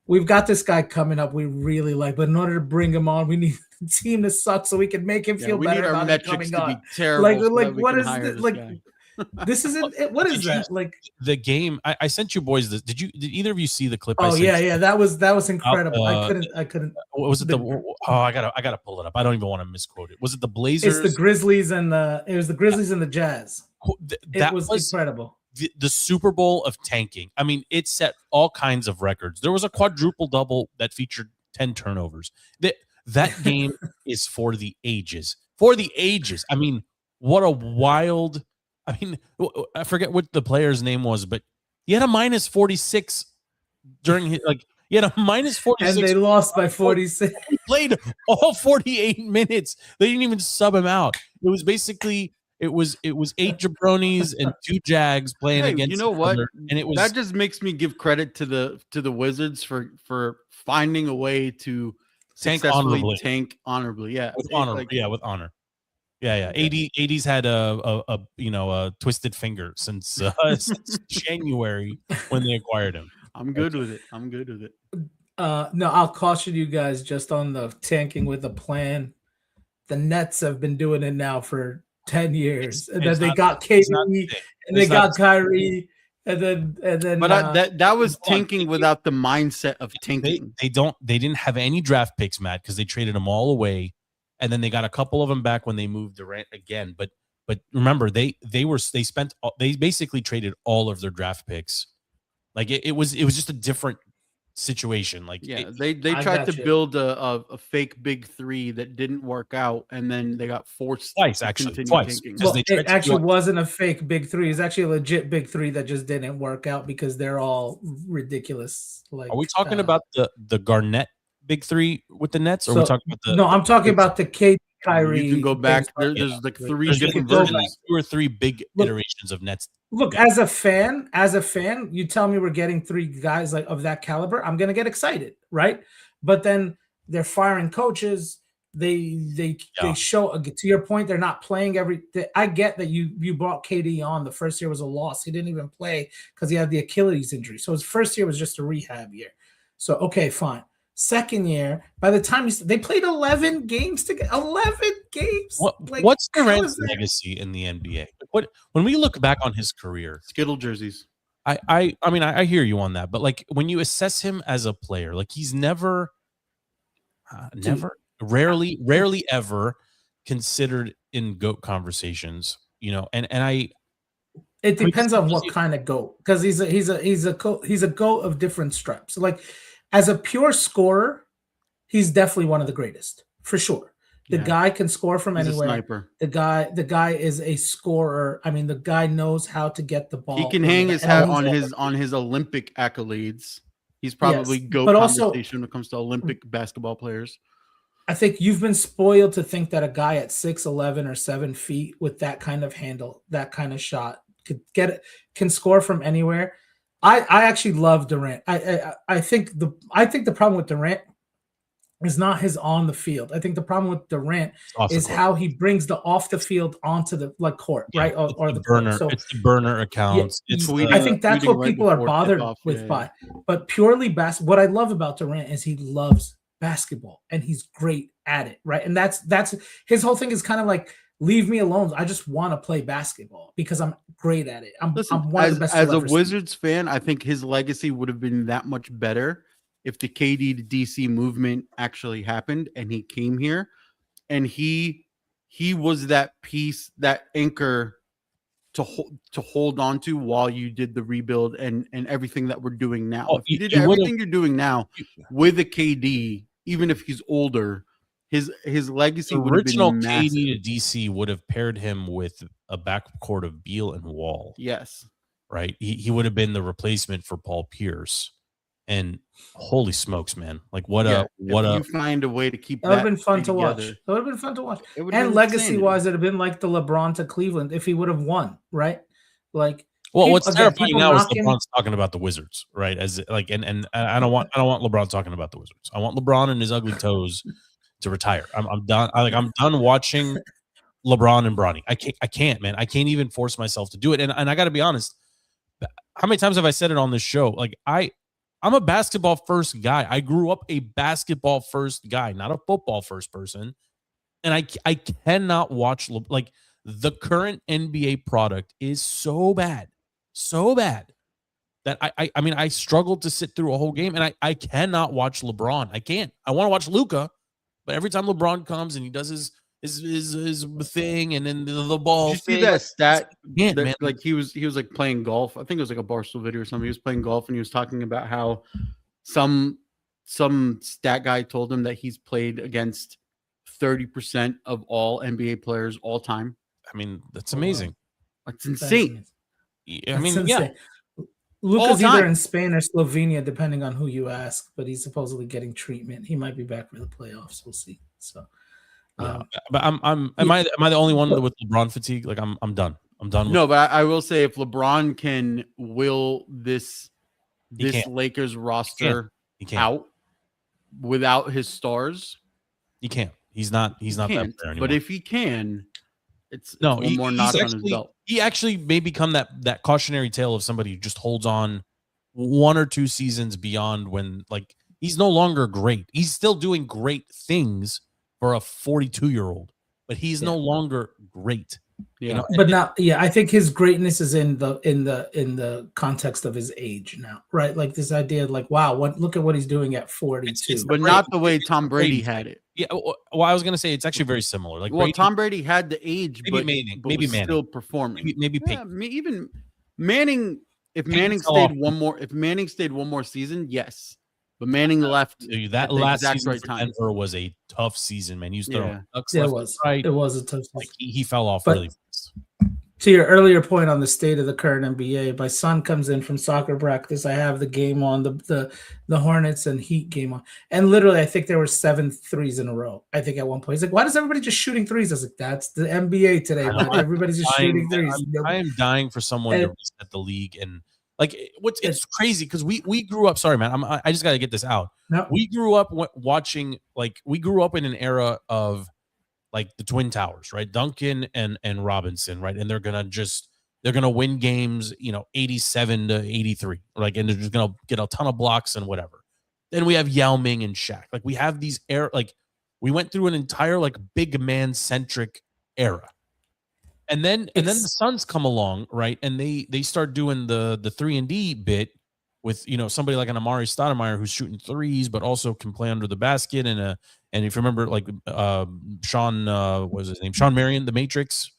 we've got this guy coming up we really like, but in order to bring him on, we need the team to suck so we can make him feel better about him coming on. Be terrible like what is this? Like, this isn't it. What is that? Like, the game. I sent you boys this. Did either of you see the clip? Oh yeah. That was incredible. I couldn't. Was it I gotta pull it up. I don't even want to misquote it. Was it the Blazers? It's the Grizzlies and the Jazz. That was incredible. The Super Bowl of tanking. I mean, it set all kinds of records. There was a quadruple double that featured 10 turnovers. That game is for the ages. For the ages. I mean, what a wild. I mean, I forget what the player's name was, but he had a minus 46 during his, like, he had a minus 46. And they lost by 46. He played all 48 minutes. They didn't even sub him out. It was basically, it was 8 jabronis and 2 Jags playing against. You know what? And it was, that just makes me give credit to the Wizards for finding a way to tank honorably. Yeah. With honor. With honor. Yeah. AD's had a twisted finger since January when they acquired him. I'm good with it. No, I'll caution you guys just on the tanking with a plan. The Nets have been doing it now for 10 years, and then they got KD, and they got Kyrie, and then. But that was tanking without the mindset of tanking. They didn't have any draft picks, Matt, because they traded them all away. And then they got a couple of them back when they moved Durant again. But remember, they basically traded all of their draft picks. Like it was just a different situation. Like they tried to build a fake big 3 that didn't work out, and then they got forced twice. Well, it actually wasn't a fake big 3. It's actually a legit big 3 that just didn't work out because they're all ridiculous. Like, are we talking about the Garnett big 3 with the Nets, or are we talking about the? No, I'm talking about the KD, Kyrie. You can go back. There's like 3 different versions. 2 or 3 big iterations of Nets. Look, as a fan, you tell me we're getting 3 guys like of that caliber, I'm gonna get excited, right? But then they're firing coaches. They show, to your point, they're not playing I get that you brought KD on. The first year was a loss. He didn't even play because he had the Achilles injury. So his first year was just a rehab year. So okay, fine. Second year, by the time they played 11 games together, 11 games. What's Durant's legacy in the NBA? When we look back on his career, Skittle jerseys. I mean, I hear you on that, but like when you assess him as a player, like he's rarely ever considered in GOAT conversations, and I. It depends on what kind of GOAT, because he's a GOAT of different stripes. Like, as a pure scorer, he's definitely one of the greatest for sure. The guy can score from anywhere. A sniper. The guy is a scorer. I mean, the guy knows how to get the ball. He can hang his hat on his Olympic accolades. He's probably GOAT conversation when it comes to Olympic basketball players. I think you've been spoiled to think that a guy at 6'11" or 7 feet with that kind of handle, that kind of shot, can score from anywhere. I actually love Durant. I think the problem with Durant is not his on the field. I think the problem with Durant is how he brings the off the field onto the court, right? Or the burner. Court. So it's the burner accounts. I think that's what people are bothered with but purely what I love about Durant is he loves basketball and he's great at it, right? And that's his whole thing is kind of like, leave me alone. I just want to play basketball because I'm great at it. I'm one of the best. As a Wizards fan, I think his legacy would have been that much better if the KD to DC movement actually happened and he came here and he was that piece, that anchor to hold on to while you did the rebuild and everything that we're doing now. If you did everything you're doing now with a KD, even if he's older, his legacy would have been massive. KD to DC would have paired him with a backcourt of Beal and Wall. Yes. Right? He would have been the replacement for Paul Pierce. And holy smokes, man! Like if you find a way to keep that would have been fun to together. watch. That would have been fun to watch. And legacy wise, it'd have been like the LeBron to Cleveland if he would have won, right? Like, what's terrifying now is LeBron's talking about the Wizards, right? As like, and I don't want LeBron talking about the Wizards. I want LeBron and his ugly toes to retire. I'm done. I'm done watching LeBron and Bronny. I can't, man. I can't even force myself to do it. And I got to be honest. How many times have I said it on this show? Like I'm a basketball first guy. I grew up a basketball first guy, not a football first person. And I cannot watch, like, the current NBA product is so bad that I mean, I struggled to sit through a whole game and I cannot watch LeBron. I can't. I want to watch Luka, but every time LeBron comes and he does his thing and then the ball. Did you see that stat? Man. Like he was like playing golf. I think it was like a Barstool video or something. He was playing golf and he was talking about how some stat guy told him that he's played against 30% of all NBA players all time. I mean, that's amazing. That's insane. I mean, yeah. Luka's either in Spain or Slovenia, depending on who you ask, but he's supposedly getting treatment. He might be back for the playoffs. We'll see. So. But am I the only one with LeBron fatigue? Like I'm done. I'm done. No, but I will say if LeBron can will this Lakers roster out without his stars, he can't. He's not that player anymore. But if he can, it's one more notch on his belt. He actually may become that cautionary tale of somebody who just holds on 1 or 2 seasons beyond when, like, he's no longer great. He's still doing great things for a 42-year-old, but he's no longer great. Yeah, but now, I think his greatness is in the context of his age now, right? Like this idea of like, wow, look at what he's doing at 42, but not the way Tom Brady had it. Yeah, well, I was gonna say it's actually very similar. Like, well, Tom Brady had the age, but maybe was still performing. Maybe even Manning. If Manning stayed one more season, yes. But Manning left. That last season for Denver was a tough season, man. He was throwing ducks it left was. And right. It was a tough season. Like he fell off really fast. To your earlier point on the state of the current NBA, my son comes in from soccer practice. I have the game on, the Hornets and Heat game on. And literally, I think there were 7 threes in a row. I think at one point. He's like, why does everybody just shooting threes? I was like, that's the NBA today, man. Everybody's just shooting threes. I am dying for someone to reset the league. And like, it's crazy because we grew up. Sorry, man. I just got to get this out. No. We grew up watching, like, we grew up in an era of like the Twin Towers, right? Duncan and Robinson, right? And they're gonna win games, 87-83, like, and they're just gonna get a ton of blocks and whatever. Then we have Yao Ming and Shaq. Like, we have these we went through an entire like big man centric era. And then the Suns come along, right? And they start doing the 3-and-D bit, with somebody like an Amari Stoudemire who's shooting threes, but also can play under the basket. And if you remember, like Sean, what was his name? Sean Marion, the Matrix,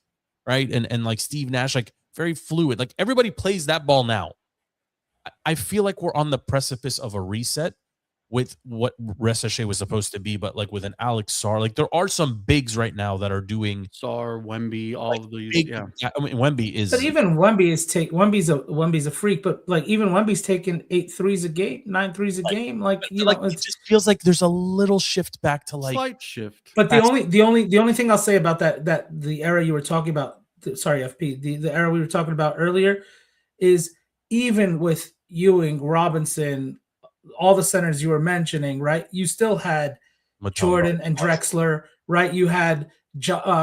right? And like Steve Nash, like very fluid. Like everybody plays that ball now. I feel like we're on the precipice of a reset with what Resachet was supposed to be, but like with an Alex Sarr. Like there are some bigs right now that are doing Sarr, Wemby, all of these. Big, I mean, Wemby is. But even Wemby's a freak. But like even Wemby's taking 8 threes a game, 9 threes a game. Like it just feels like there's a little shift back to like slight shift. But the only thing I'll say about that the era you were talking about, sorry FP, the era we were talking about earlier, is even with Ewing, Robinson, all the centers you were mentioning, right? You still had Jordan and Drexler, right? You had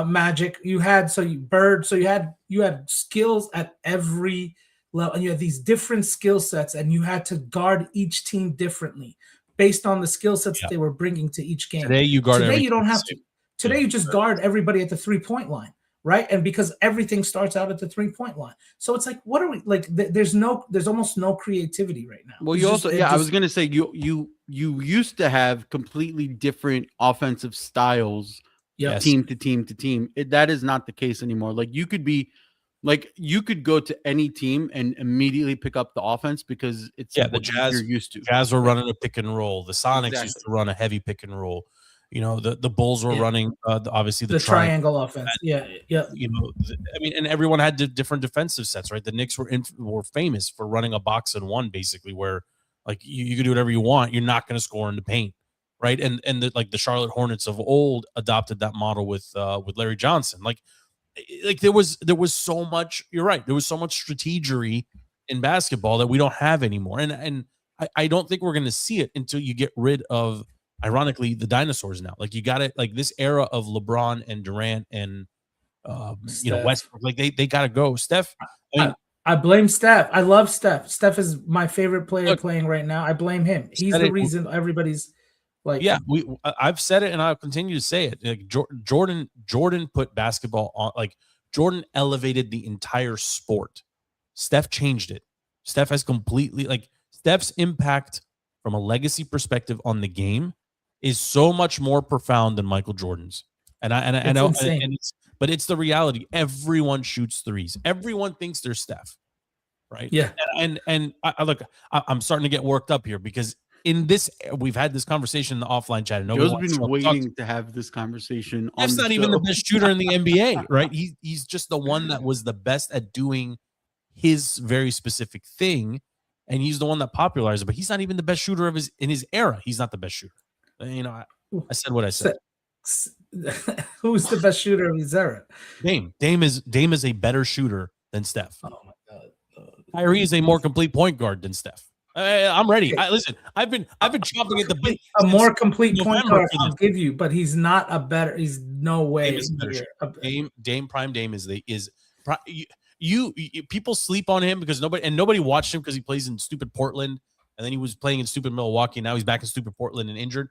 Magic, you had Bird, so you had skills at every level, and you had these different skill sets, and you had to guard each team differently based on the skill sets that they were bringing to each game. Today you guard. Today you don't have to. Today you just guard everybody at the 3-point line, right? And because everything starts out at the 3-point line, so it's like, what are we like? There's almost no creativity right now. Well, I was gonna say you used to have completely different offensive styles, team to team to team. That is not the case anymore. Like you could go to any team and immediately pick up the offense because it's the Jazz you're used to. Jazz were running a pick and roll. The Sonics used to run a heavy pick and roll. The Bulls were running obviously the triangle offense. And everyone had different defensive sets, right? The Knicks were famous for running a box and one, basically, where like you could do whatever you want. You're not going to score in the paint, right? And the Charlotte Hornets of old adopted that model with Larry Johnson. Like there was so much. You're right. There was so much strategery in basketball that we don't have anymore, and I don't think we're going to see it until you get rid of, ironically, the dinosaurs now. Like you got it, like this era of LeBron and Durant and Westbrook, like they got to go. Steph, I blame Steph. I love Steph. Steph is my favorite player playing right now. I blame him. He's the reason everybody's like. Yeah, I've said it and I'll continue to say it. Like Jordan put basketball on. Like Jordan elevated the entire sport. Steph changed it. Steph has completely Steph's impact from a legacy perspective on the game is so much more profound than Michael Jordan's. And I know, but it's the reality. Everyone shoots threes. Everyone thinks they're Steph, right? Yeah. And I'm starting to get worked up here because we've had this conversation in the offline chat. And Joe's been waiting to have this conversation. Steph's not even the best shooter in the NBA, right? He's just the one that was the best at doing his very specific thing, and he's the one that popularized it. But he's not even the best shooter in his era. He's not the best shooter. I said what I said. Who's the best shooter of his era? Dame is a better shooter than Steph. Oh my god. Kyrie is a more complete point guard than Steph. I'm ready. Listen, I've been chomping at the bit. A more complete point guard, I'll give you, but he's not a better. He's no way. Dame Prime Dame is people sleep on him because nobody watched him because he plays in stupid Portland, and then he was playing in stupid Milwaukee. Now he's back in stupid Portland and injured.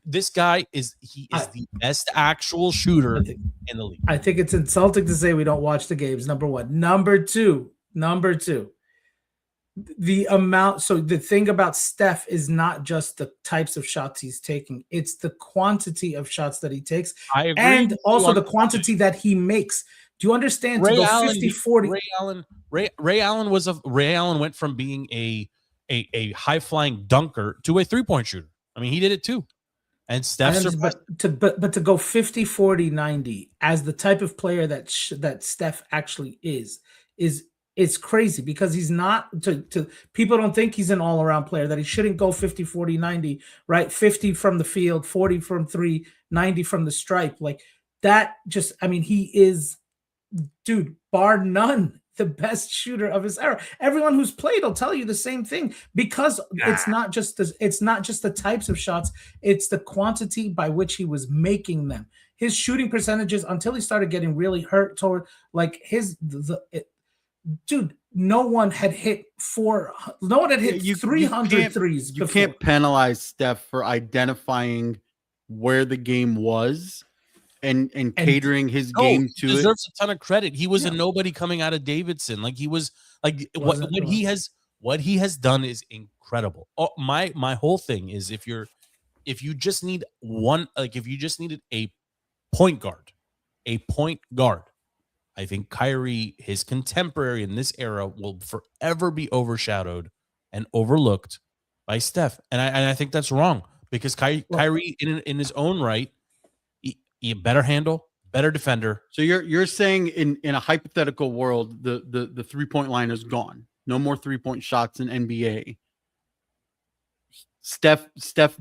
This guy is the best actual shooter in the league. I think it's insulting to say we don't watch the games. Number one. Number two. The amount. So the thing about Steph is not just the types of shots he's taking; it's the quantity of shots that he takes, I agree, and also the quantity that he makes. Do you understand? Ray Allen, 50-40. Ray Allen went from being a high-flying dunker to a three-point shooter. I mean, he did it too. And Steph, but to go 50-40-90 as the type of player that Steph actually is it's crazy because he's not to people don't think he's an all-around player, that he shouldn't go 50-40-90, right? 50 from the field, 40 from 3, 90 from the stripe. Like that just, I mean, he is, dude, bar none, the best shooter of his era. Everyone who's played will tell you the same thing because it's not just the types of shots, it's the quantity by which he was making them. His shooting percentages, until he started getting really hurt toward like dude, no one had hit 300 threes before. You can't penalize Steph for identifying where the game was and catering his game to it. He deserves a ton of credit. He was a nobody coming out of Davidson. Like he was like what he has What he has done is incredible. Oh, my whole thing is if you just need one, like if you just needed a point guard, I think Kyrie, his contemporary in this era, will forever be overshadowed and overlooked by Steph. And I think that's wrong because Kyrie in his own right, he better handle, better defender. So you're saying in a hypothetical world, the 3-point line is gone. No more 3-point shots in NBA. Steph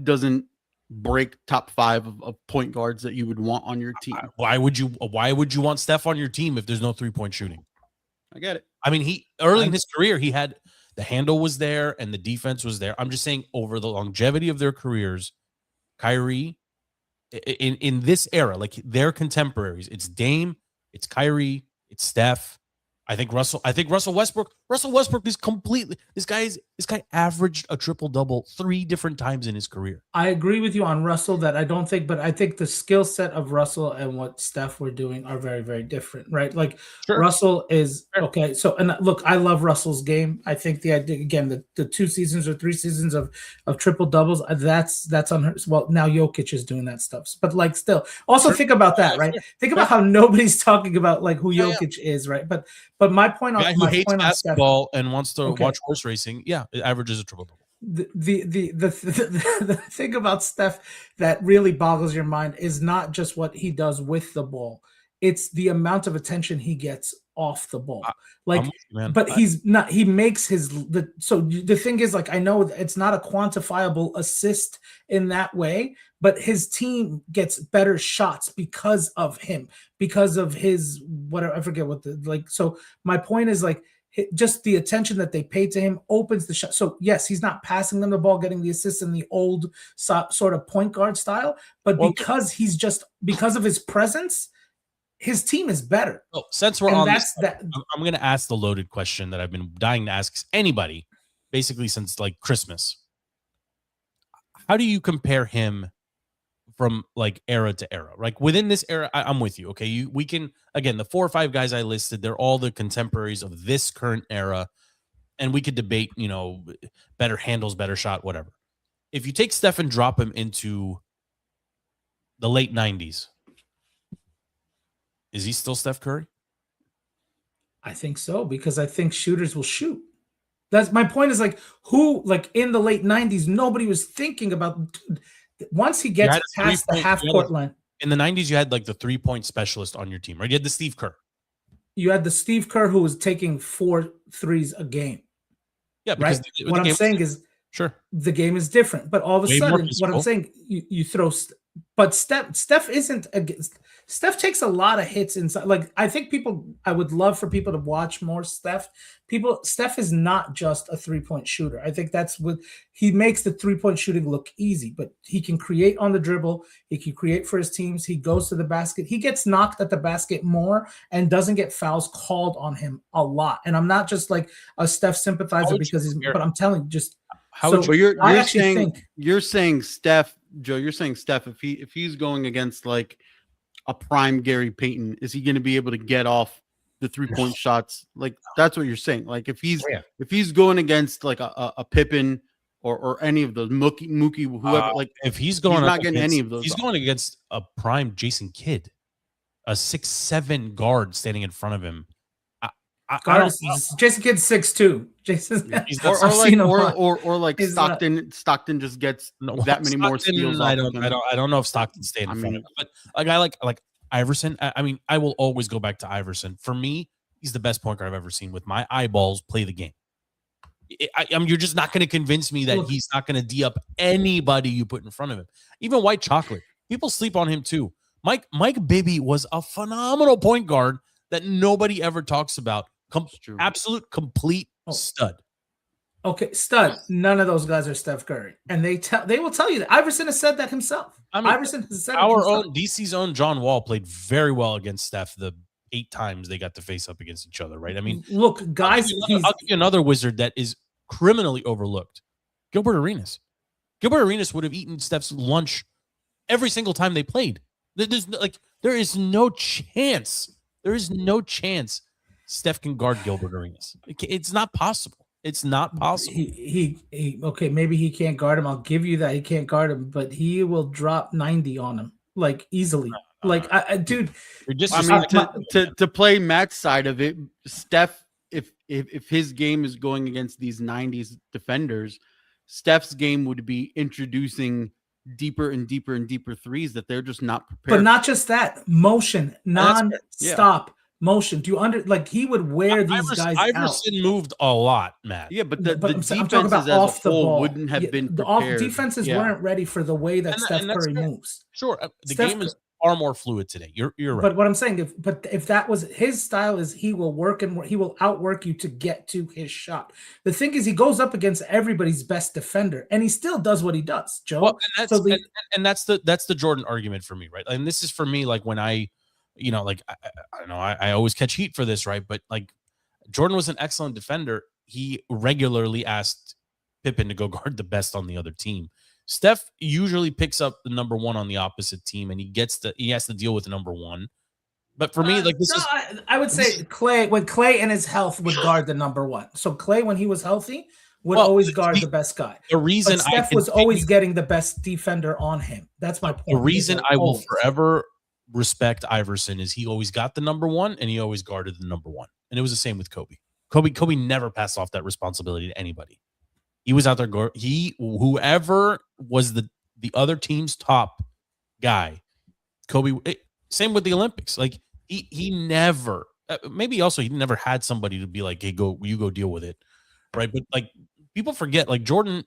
doesn't break top 5 of point guards that you would want on your team. Why would you want Steph on your team if there's no 3-point shooting? I get it. I mean, he early in his career, he had the handle was there and the defense was there. I'm just saying over the longevity of their careers, Kyrie in this era, like their contemporaries, it's Dame, it's Kyrie, it's Steph. I think Russell Westbrook is completely this guy averaged a triple-double 3 different times in his career. I agree with you on Russell that I think the skill set of Russell and what Steph were doing are very, very different, right? Like Russell is okay. So, and look, I love Russell's game. I think the idea, again, the 2 seasons or 3 seasons of triple doubles, that's unheard. Well, now Jokic is doing that stuff, but like still also think about that, right? Think about how nobody's talking about like who Jokic is, right? But my point on guy who hates basketball and wants to watch horse racing, it averages a triple double. The thing about Steph that really boggles your mind is not just what he does with the ball; it's the amount of attention he gets off the ball. He's not. He makes so the thing is, like, I know it's not a quantifiable assist in that way, but his team gets better shots because of him, because of his whatever. I forget what So my point is like just the attention that they pay to him opens the shot. So yes, he's not passing them the ball, getting the assists in the old sort of point guard style, but because of his presence, his team is better. Well, since we're on this, I'm going to ask the loaded question that I've been dying to ask anybody basically since like Christmas. How do you compare him from like era to era? Like within this era, I'm with you. Okay. We can, again, the 4 or 5 guys I listed, they're all the contemporaries of this current era. And we could debate, better handles, better shot, whatever. If you take Steph and drop him into the late 90s, is he still Steph Curry? I think so, because I think shooters will shoot. That's my point is like in the late 90s, nobody was thinking about once he gets past the half court line. In the 90s, you had like the 3-point specialist on your team, right? You had the Steve Kerr. You had the Steve Kerr who was taking 4 threes a game. Yeah, because right? What I'm saying is the game is different. But all of a sudden, what I'm saying, you throw but Steph isn't against. Steph takes a lot of hits inside. Like I think I would love for people to watch more Steph. Steph is not just a 3-point shooter. I think that's what he makes the 3-point shooting look easy, but he can create on the dribble. He can create for his teams. He goes to the basket. He gets knocked at the basket more and doesn't get fouls called on him a lot. And I'm not just like a Steph sympathizer but I'm telling you, just you're saying Steph, Joe, you're saying Steph, if he's going against like a prime Gary Payton, is he going to be able to get off the 3-point shots? Like that's what you're saying. Like if he's going against like a Pippen or any of those Mookie, whoever, like if he's not getting any of those, he's going against a prime Jason Kidd, a 6'7" guard standing in front of him. Jason Kidd's 6'2". Jason, or like Stockton. Stockton just gets that many more steals. I don't know if Stockton stayed in front of him, but a guy like Iverson. I mean, I will always go back to Iverson. For me, he's the best point guard I've ever seen. With my eyeballs, play the game. You're just not going to convince me that he's not going to D up anybody you put in front of him. Even White Chocolate. People sleep on him too. Mike Bibby was a phenomenal point guard that nobody ever talks about. Absolute complete stud. Okay, stud. None of those guys are Steph Curry, and they will tell you that. Iverson has said that himself. Iverson has said our own DC's own John Wall played very well against Steph the 8 times they got to face up against each other. Right? I mean, look, guys. I'll give you another wizard that is criminally overlooked. Gilbert Arenas. Gilbert Arenas would have eaten Steph's lunch every single time they played. There is no chance. There is no chance Steph can guard Gilbert Arenas. It's not possible. It's not possible. He okay, maybe he can't guard him. I'll give you that. He can't guard him, but he will drop 90 on him like easily. Like dude, I mean, to play Matt's side of it, Steph, if his game is going against these 90s defenders, Steph's game would be introducing deeper and deeper and deeper threes that they're just not prepared. But not just that, motion, non-stop motion. Do you he would wear these guys out. Iverson moved a lot, Matt. Yeah, but the I'm talking about defenses as off a the whole ball. wouldn't have been the prepared. defenses weren't ready for the way that Steph Curry moves. Sure, the game is far more fluid today. You're right. But what I'm saying, if that was his style, is he will work and he will outwork you to get to his shot. The thing is, he goes up against everybody's best defender, and he still does what he does, Joe. Well, and that's the Jordan argument for me, right? And this is for me, like when I don't know, I always catch heat for this, right? But like Jordan was an excellent defender. He regularly asked Pippen to go guard the best on the other team. Steph usually picks up the number one on the opposite team, and he has to deal with the number one. But for me, I would say Clay, when Clay and his health would guard the number one. So Clay, when he was healthy, would always guard the best guy. The reason Steph was always getting the best defender on him. That's my point. The reason I will forever respect Iverson is he always got the number one, and he always guarded the number one. And it was the same with Kobe. Kobe never passed off that responsibility to anybody. He was out there. Whoever was the other team's top guy, Kobe. Same with the Olympics. Like he never. Maybe also he never had somebody to be like, "Hey, you go deal with it," right? But like people forget, like Jordan.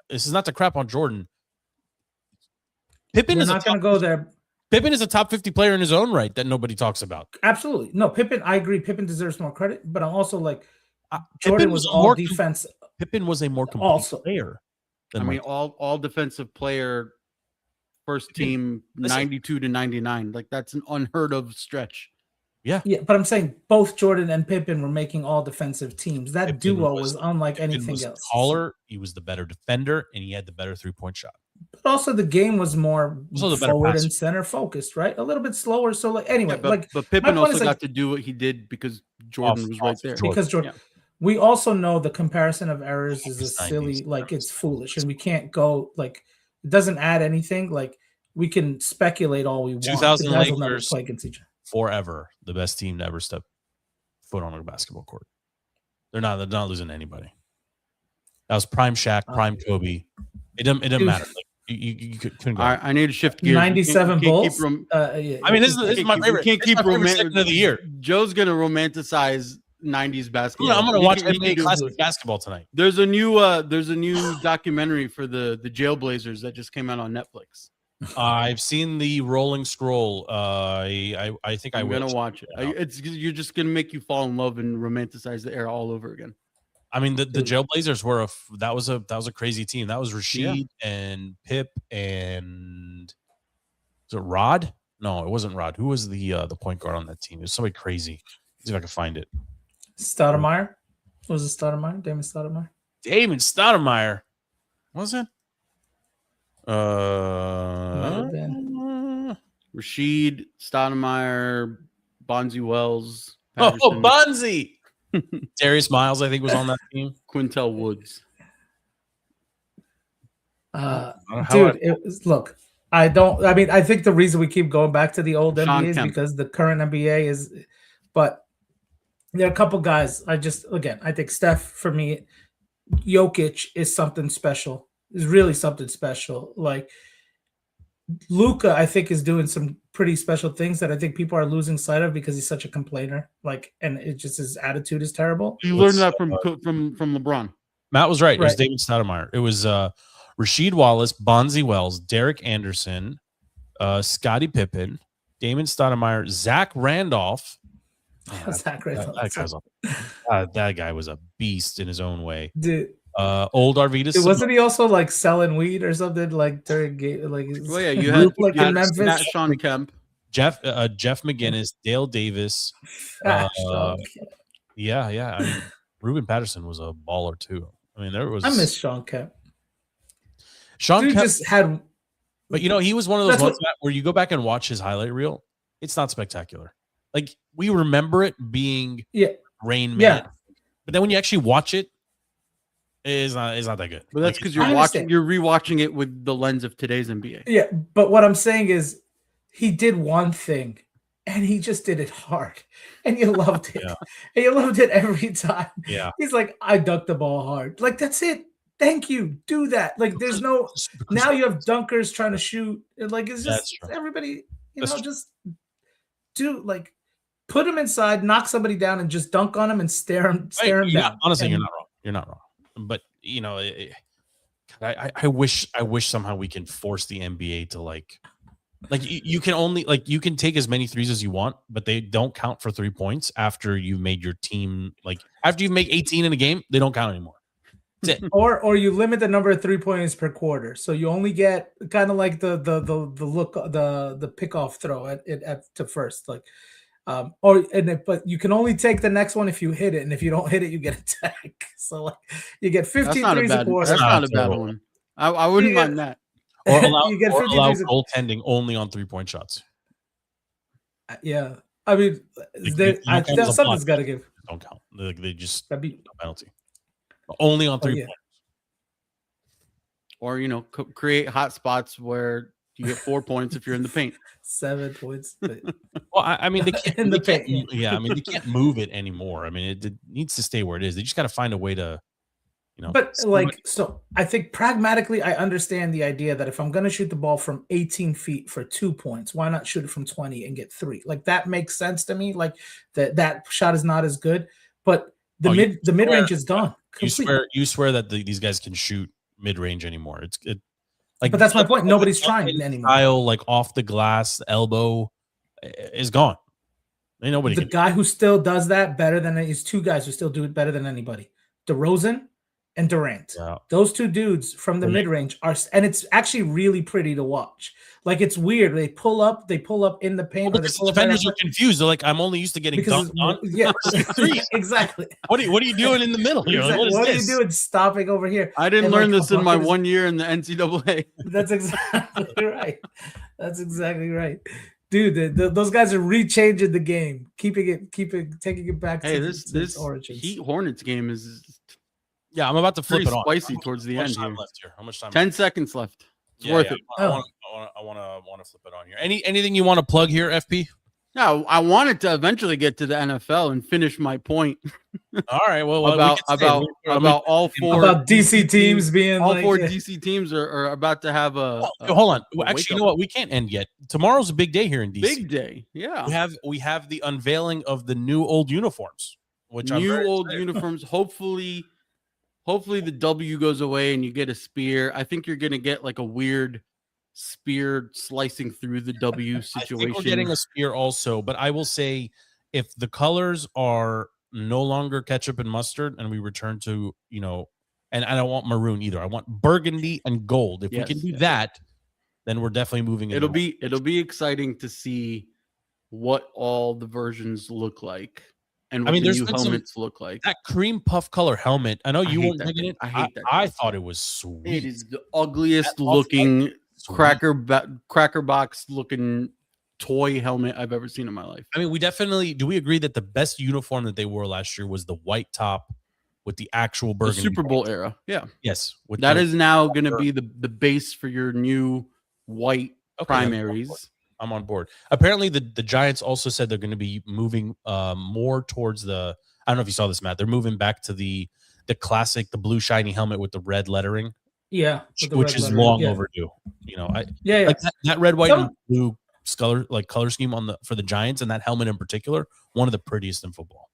This is not to crap on Jordan. Pippen is not going to go there. Pippen is a top 50 player in his own right that nobody talks about. Absolutely. No, Pippen, I agree. Pippen deserves more credit, but I'm also like, Jordan was all defense. Pippen was a more complete player. I mean, all defensive player, first team, 92 to 99. Like, that's an unheard of stretch. Yeah. Yeah, but I'm saying both Jordan and Pippen were making all defensive teams. That duo was unlike anything else. Taller, he was the better defender, and he had the better three-point shot. But also the game was more forward and center focused, right? A little bit slower. So like anyway, but Pippen also got to do what he did because Jordan was right there. Because Jordan. Yeah. We also know the comparison of errors is a silly, like it's foolish, and we can't go like it doesn't add anything. Like we can speculate all we want. 2000 Lakers will never play against each other. Forever the best team to ever step foot on a basketball court. They're not losing to anybody. That was prime Shaq, prime Kobe. It didn't matter. Like, you couldn't go. I need to shift gears. 97 Bulls. I mean, this is my favorite. Can't keep second of the year. Joe's gonna romanticize 90s basketball. Yeah, I'm gonna watch NBA Classic basketball tonight. There's a new documentary for the Jailblazers that just came out on Netflix. I've seen the rolling scroll. I think I'm gonna watch it. You're just gonna make you fall in love and romanticize the era all over again. I mean, the Jailblazers were that was a crazy team. That was Rashid and Pip and was it Rod? No, it wasn't Rod. Who was the point guard on that team? It was somebody crazy. Let's see if I can find it. Stoudemire? Was it Stoudemire? Damon Stoudemire? Damon Stoudemire. Was it? Rashid, Stoudemire, Bonzi Wells. Patterson. Oh, Bonzi! Darius Miles, I think, was on that team. Quintel Woods. Look, I think the reason we keep going back to the old NBA is because the current NBA is, but there are a couple guys. I think Steph, for me, Jokic is something special. Is really something special. Like Luka, I think, is doing some pretty special things that I think people are losing sight of because he's such a complainer. Like, and it just his attitude is terrible. You learned that from LeBron. Matt was right. It was David Stoudemire. It was Rasheed Wallace, Bonzi Wells, Derek Anderson, Scottie Pippen, Damon Stoudemire, Zach Randolph. That guy was a beast in his own way. Dude. Old Arvidas. Wasn't he also like selling weed or something like during game? Like, well, yeah, you had in Memphis. Sean Kemp, Jeff McGinnis, Dale Davis. Yeah. I mean, Ruben Patterson was a baller too. I mean, there was. I miss Sean Kemp. Sean Kemp just had, but he was one of those ones where you go back and watch his highlight reel. It's not spectacular. Like we remember it being Rain Man, but then when you actually watch it. It's not that good. But that's because you're rewatching it with the lens of today's NBA. Yeah, but what I'm saying is he did one thing and he just did it hard. And you loved it. Yeah. And you loved it every time. Yeah. He's like, I ducked the ball hard. Like, that's it. Thank you. Do that. Like, there's no now you have dunkers trying to shoot. Like, it's just everybody, just do like put him inside, knock somebody down, and just dunk on him and stare him down. Honestly, you're not wrong. You're not wrong. But I wish somehow we can force the NBA to like you can only you can take as many threes as you want, but they don't count for 3 points after you've made your team after you've made 18 in a game, they don't count anymore. That's it. Or you limit the number of 3 pointers per quarter, so you only get kind of like the pickoff throw at to first, but you can only take the next one if you hit it, and if you don't hit it, you get a tag. So you get 15 threes a quarter. That's not a bad one. I wouldn't mind that. Or allow goaltending only on 3-point shots. Yeah, I mean, something's got to give. Don't count. They just no penalty. Only on 3 points. Or create hot spots where you get 4 points if you're in the paint. 7 points. Well, I mean, they can't, in the paint. Yeah, I mean, they can't move it anymore. I mean, it needs to stay where it is. They just got to find a way to, But so I think pragmatically, I understand the idea that if I'm going to shoot the ball from 18 feet for 2 points, why not shoot it from 20 and get 3? Like, that makes sense to me. Like that shot is not as good, but the mid range is gone. You swear that these guys can shoot mid range anymore. But that's my point. Nobody's trying anymore. Style off the glass, elbow is gone. Ain't nobody. The guy who still does that better than is 2 guys who still do it better than anybody: DeRozan and Durant. Yeah. Those 2 dudes from the mid range and it's actually really pretty to watch. Like, it's weird. They pull up in the paint. Well, the defenders are confused. They're like, I'm only used to getting dunked on. Yeah, exactly. What are you doing in the middle here? Exactly. Like, what are you doing stopping over here? I didn't learn this in my 1 year in the NCAA. That's exactly right. That's exactly right. Dude, those guys are rechanging the game, taking it back. Hey, to this origins. Heat Hornets game is. Yeah, I'm about to flip it on. Spicy towards the end. How much time? 10 seconds left. It's worth it. I want to flip it on here. Anything you want to plug here, FP? No, I wanted to eventually get to the NFL and finish my point. All right. Well, about all 4 about DC teams being all 4 DC teams are about to have a. Hold on. Actually, you know what? We can't end yet. Tomorrow's a big day here in DC. Big day. Yeah. We have the unveiling of the new old uniforms, which uniforms. Hopefully the W goes away and you get a spear. I think you're going to get like a weird spear slicing through the W situation. I think we're getting a spear also, but I will say if the colors are no longer ketchup and mustard and we return to, and I don't want maroon either. I want burgundy and gold. If we can do that, then we're definitely moving. It'll be exciting to see what all the versions look like. And what the new helmets look like. That cream puff color helmet. I know you weren't thinking it. I hate that. I thought it was sweet. It is the ugliest looking cracker box looking toy helmet I've ever seen in my life. I mean, do we agree that the best uniform that they wore last year was the white top with the actual burgundy? The Super Bowl era. Yeah. Yes. That is now going to be the base for your new white primaries. I'm on board. Apparently, the Giants also said they're going to be moving more towards I don't know if you saw this, Matt. They're moving back to the classic, the blue shiny helmet with the red lettering. Yeah, which is long overdue. Like that red, white, and blue color scheme for the Giants, and that helmet in particular, one of the prettiest in football.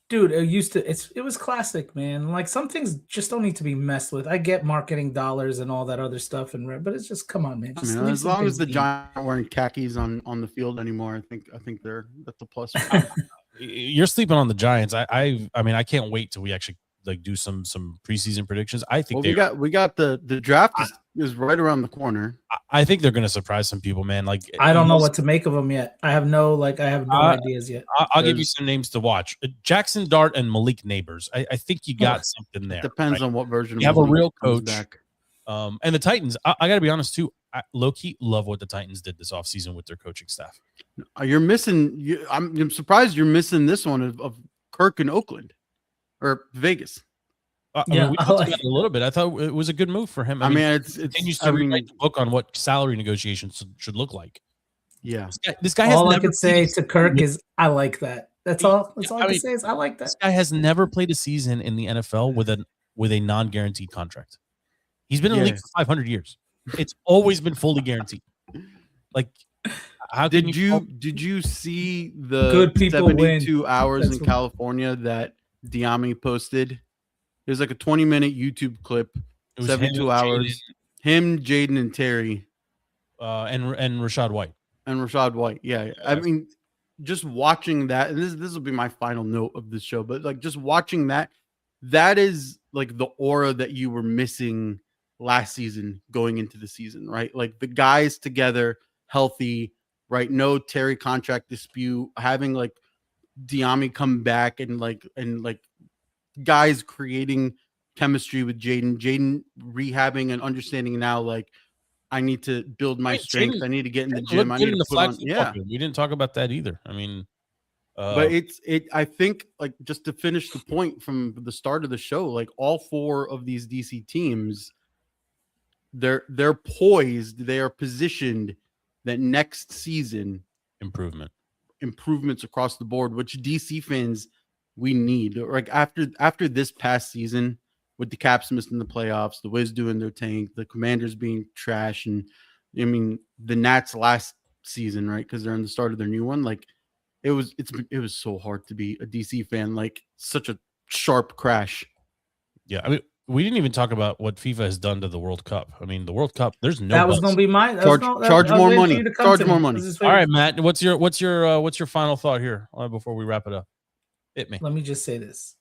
Dude, it was classic, man. Like, some things just don't need to be messed with. I get marketing dollars and all that other stuff, but it's just, come on, man. I mean, as long as the Giants aren't wearing khakis on the field anymore, I think that's a plus. You're sleeping on the Giants. I mean, I can't wait till we actually do some preseason predictions. I think we got the draft is right around the corner. I think they're going to surprise some people, man. Like, I don't know what to make of them yet. I have no ideas yet. I'll give you some names to watch: Jackson Dart and Malik Neighbors. I think you got something there. Depends on what version. You have a real coach. And the Titans. I got to be honest too. I low-key love what the Titans did this offseason with their coaching staff. You're missing. I'm surprised you're missing this one of Kirk in Oakland or Vegas. I mean, we talked about it a little bit. I thought it was a good move for him. I mean, it continues to rewrite the book on what salary negotiations should look like. Yeah, this guy has all never I could say to Kirk is I like that. That's all. That's all I can say is I like that. This guy has never played a season in the NFL with a non-guaranteed contract. He's been in the league for 500 years. It's always been fully guaranteed. Like, how did you see the good people 72 win. hours in California that Diami posted? It was like a 20-minute YouTube clip. It was 72 hours. Him, Jaden, and Terry, and Rashad White. And Rashad White. Yeah. I mean, just watching that, and this will be my final note of this show, but like just watching that is like the aura that you were missing last season going into the season, right? Like the guys together, healthy, right? No Terry contract dispute, having like Diami come back and like guys creating chemistry with Jaden rehabbing and understanding now, like, I need to build my strength. I need to get in the gym. I need to put on. Yeah, we didn't talk about that either. I mean, but I think, like, just to finish the point from the start of the show, like all four of these DC teams, they're poised. They are positioned that next season improvements across the board, which DC fans we need. Like after this past season, with the Caps missing the playoffs, the Wiz doing their tank, the Commanders being trash, and I mean the Nats last season, right? Because they're in the start of their new one. Like it was so hard to be a DC fan. Like such a sharp crash. Yeah, I mean, we didn't even talk about what FIFA has done to the World Cup. I mean, the World Cup. There's no. That was going to be mine. Charge more money. Charge more money. All right, Matt. What's your final thought here before we wrap it up? Hit me. Let me just say this.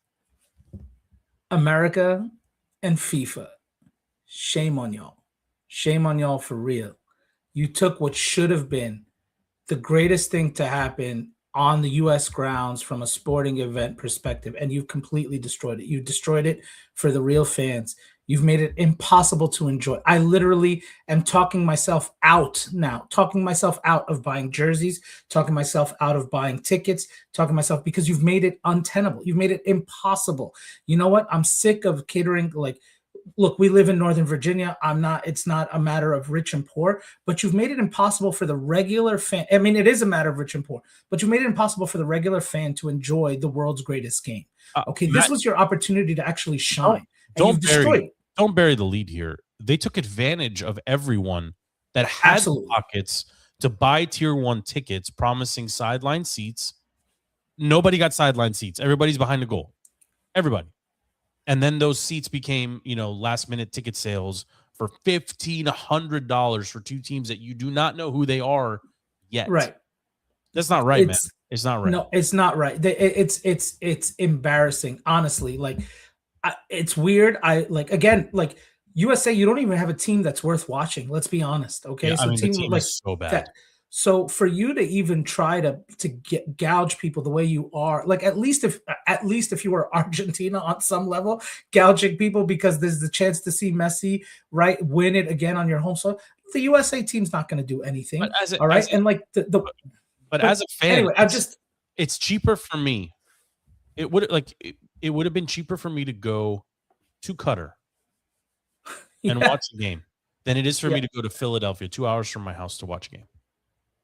America and FIFA, shame on y'all. Shame on y'all for real. You took what should have been the greatest thing to happen on the U.S. grounds from a sporting event perspective, and you've completely destroyed it. You destroyed it for the real fans. You've made it impossible to enjoy. I literally am talking myself out now, talking myself out of buying jerseys, talking myself out of buying tickets, talking myself because you've made it untenable. You've made it impossible. You know what? I'm sick of catering. Like, look, we live in Northern Virginia. It's not a matter of rich and poor, but you've made it impossible for the regular fan. I mean, it is a matter of rich and poor, but you've made it impossible for the regular fan to enjoy the world's greatest game. Okay, this was your opportunity to actually shine. Don't bury the lead here. They took advantage of everyone that had pockets to buy tier 1 tickets, promising sideline seats. Nobody got sideline seats. Everybody's behind the goal. Everybody. And then those seats became, last minute ticket sales for $1,500 for two teams that you do not know who they are yet. Right. That's not right, man. It's not right. No, it's not right. It's embarrassing, honestly. Like, it's weird. USA, you don't even have a team that's worth watching. Let's be honest. Okay. Yeah, the team is so bad. That, so for you to even try to gouge people the way you are, like at least if you were Argentina on some level, gouging people because there's the chance to see Messi, right, win it again on your home soil, the USA team's not going to do anything. As a fan, anyway, it's cheaper for me. It would have been cheaper for me to go to Qatar and watch the game than it is for me to go to Philadelphia, 2 hours from my house, to watch a game.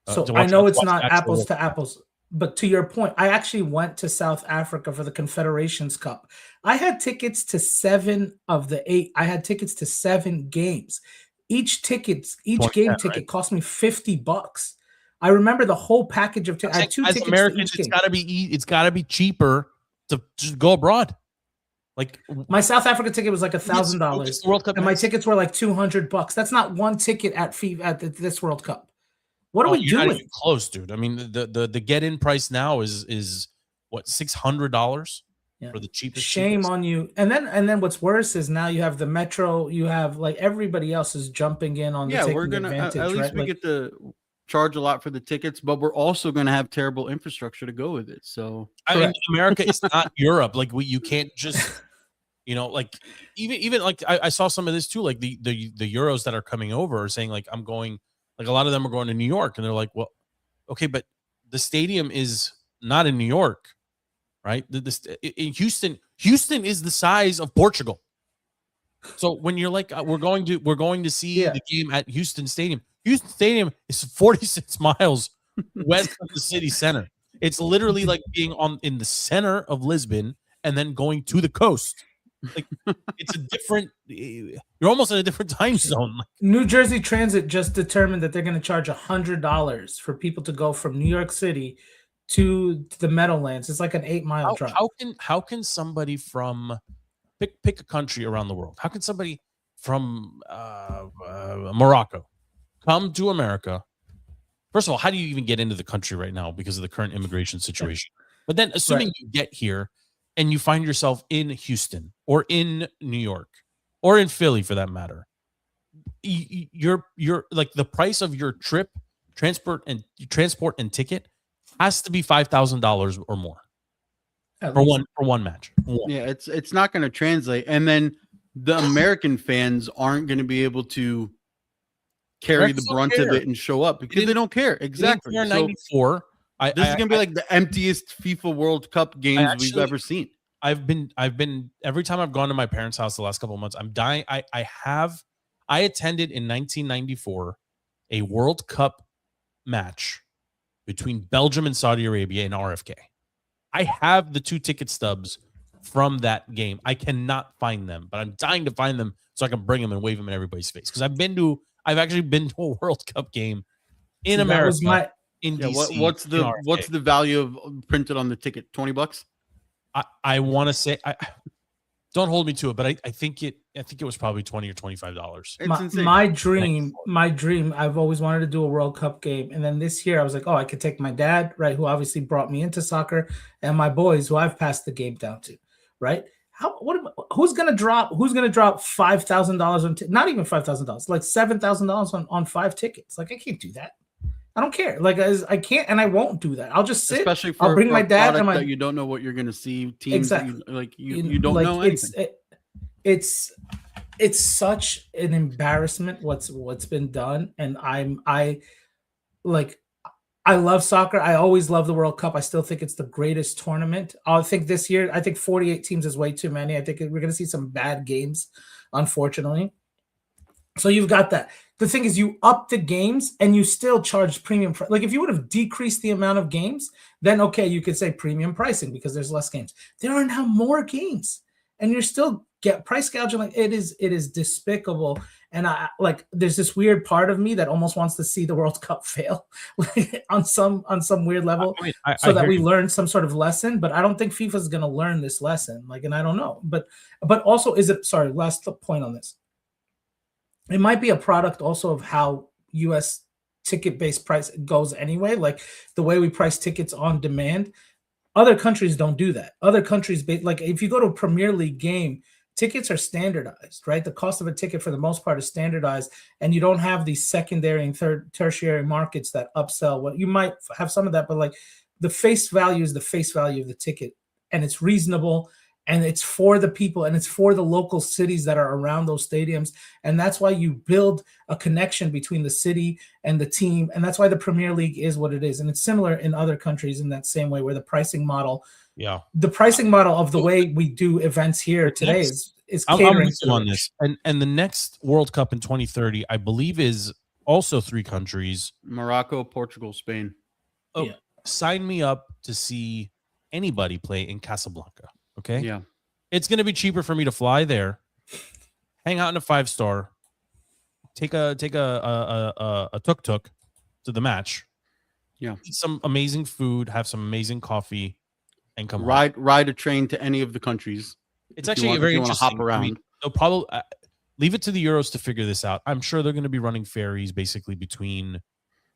So I know it's not apples to apples, but to your point, I actually went to South Africa for the Confederations Cup. I had tickets to 7 of the 8. I had tickets to 7 games. Each game ticket cost me $50. I remember the whole package of tickets. I had 2 tickets. Americans, it's got to be cheaper to just go abroad. Like my South Africa ticket was like $1,000, and my tickets were like $200. That's not one ticket at this World Cup. What are we doing? Not even close, dude. I mean, the get-in price now is what, $600 for the cheapest. Shame on you. And then what's worse is now you have the Metro. You have like everybody else is jumping in on. Yeah, we're gonna at least we get to charge a lot for the tickets, but we're also going to have terrible infrastructure to go with it. So in America, it's not Europe. Like you can't just, like even like I saw some of this too. Like the Euros that are coming over are saying like, I'm going, like a lot of them are going to New York, and they're like, well, okay, but the stadium is not in New York, right? In Houston is the size of Portugal. So when you're like, we're going to see the game at Houston Stadium. Houston Stadium is 46 miles west of the city center. It's literally like being in the center of Lisbon and then going to the coast. Like it's a different. You're almost in a different time zone. New Jersey Transit just determined that they're going to charge $100 for people to go from New York City to the Meadowlands. It's like an 8-mile drive. How can somebody from pick a country around the world? How can somebody from Morocco come to America? First of all, how do you even get into the country right now because of the current immigration situation? But then, assuming you get here and you find yourself in Houston or in New York or in Philly, for that matter, you're like the price of your trip, transport and ticket has to be $5,000 or more for one match. Yeah, it's not going to translate, and then the American fans aren't going to be able to carry the brunt of it and show up because they don't care. Exactly. So 94. This is gonna be like the emptiest FIFA World Cup games we've ever seen. I've been every time I've gone to my parents' house the last couple of months, I'm dying. I attended in 1994 a World Cup match between Belgium and Saudi Arabia in RFK. I have the 2 ticket stubs from that game. I cannot find them, but I'm dying to find them so I can bring them and wave them in everybody's face because I've actually been to a World Cup game in America. In DC, what's the value of printed on the ticket? $20? I want to say don't hold me to it, but I think it was probably $20 or $25. My dream. I've always wanted to do a World Cup game, and then this year I was like, I could take my dad, right, who obviously brought me into soccer, and my boys, who I've passed the game down to, right. Who's gonna drop $5,000 on not even $5,000, like $7,000 on 5 tickets? Like I can't do that. I don't care. Like I can't, and I won't do that. I'll just sit. Especially I'll bring my dad and that you don't know what you're going to see. Teams exactly. You don't know anything. It's such an embarrassment what's been done, and I love soccer. I always love the World Cup. I still think it's the greatest tournament. I think this year, 48 teams is way too many. I think we're going to see some bad games, unfortunately. So you've got that. The thing is, you up the games and you still charge premium. Like if you would have decreased the amount of games, then okay, you could say premium pricing because there's less games. There are now more games, and you're still get price gouging. Like it is despicable. And there's this weird part of me that almost wants to see the World Cup fail on some weird level, so that we learn some sort of lesson. But I don't think FIFA is going to learn this lesson. And I don't know. But also, last point on this. It might be a product also of how U.S. ticket-based price goes anyway, like the way we price tickets on demand. Other countries don't do that. Other countries, like if you go to a Premier League game, tickets are standardized, right? The cost of a ticket for the most part is standardized, and you don't have these secondary and tertiary markets that upsell. Well, you might have some of that, but like the face value is the face value of the ticket, and it's reasonable. And it's for the people, and it's for the local cities that are around those stadiums. And that's why you build a connection between the city and the team. And that's why the Premier League is what it is. And it's similar in other countries in that same way, where the pricing model of the way we do events here today is catering to on this. And the next World Cup in 2030, I believe, is also 3 countries: Morocco, Portugal, Spain. Sign me up to see anybody play in Casablanca. Okay. Yeah. It's going to be cheaper for me to fly there, hang out in a 5-star, take a tuk-tuk to the match. Yeah. Eat some amazing food, have some amazing coffee, and come ride a train to any of the countries. It's actually very interesting. Hop around. I mean, they'll probably leave it to the Euros to figure this out. I'm sure they're going to be running ferries basically between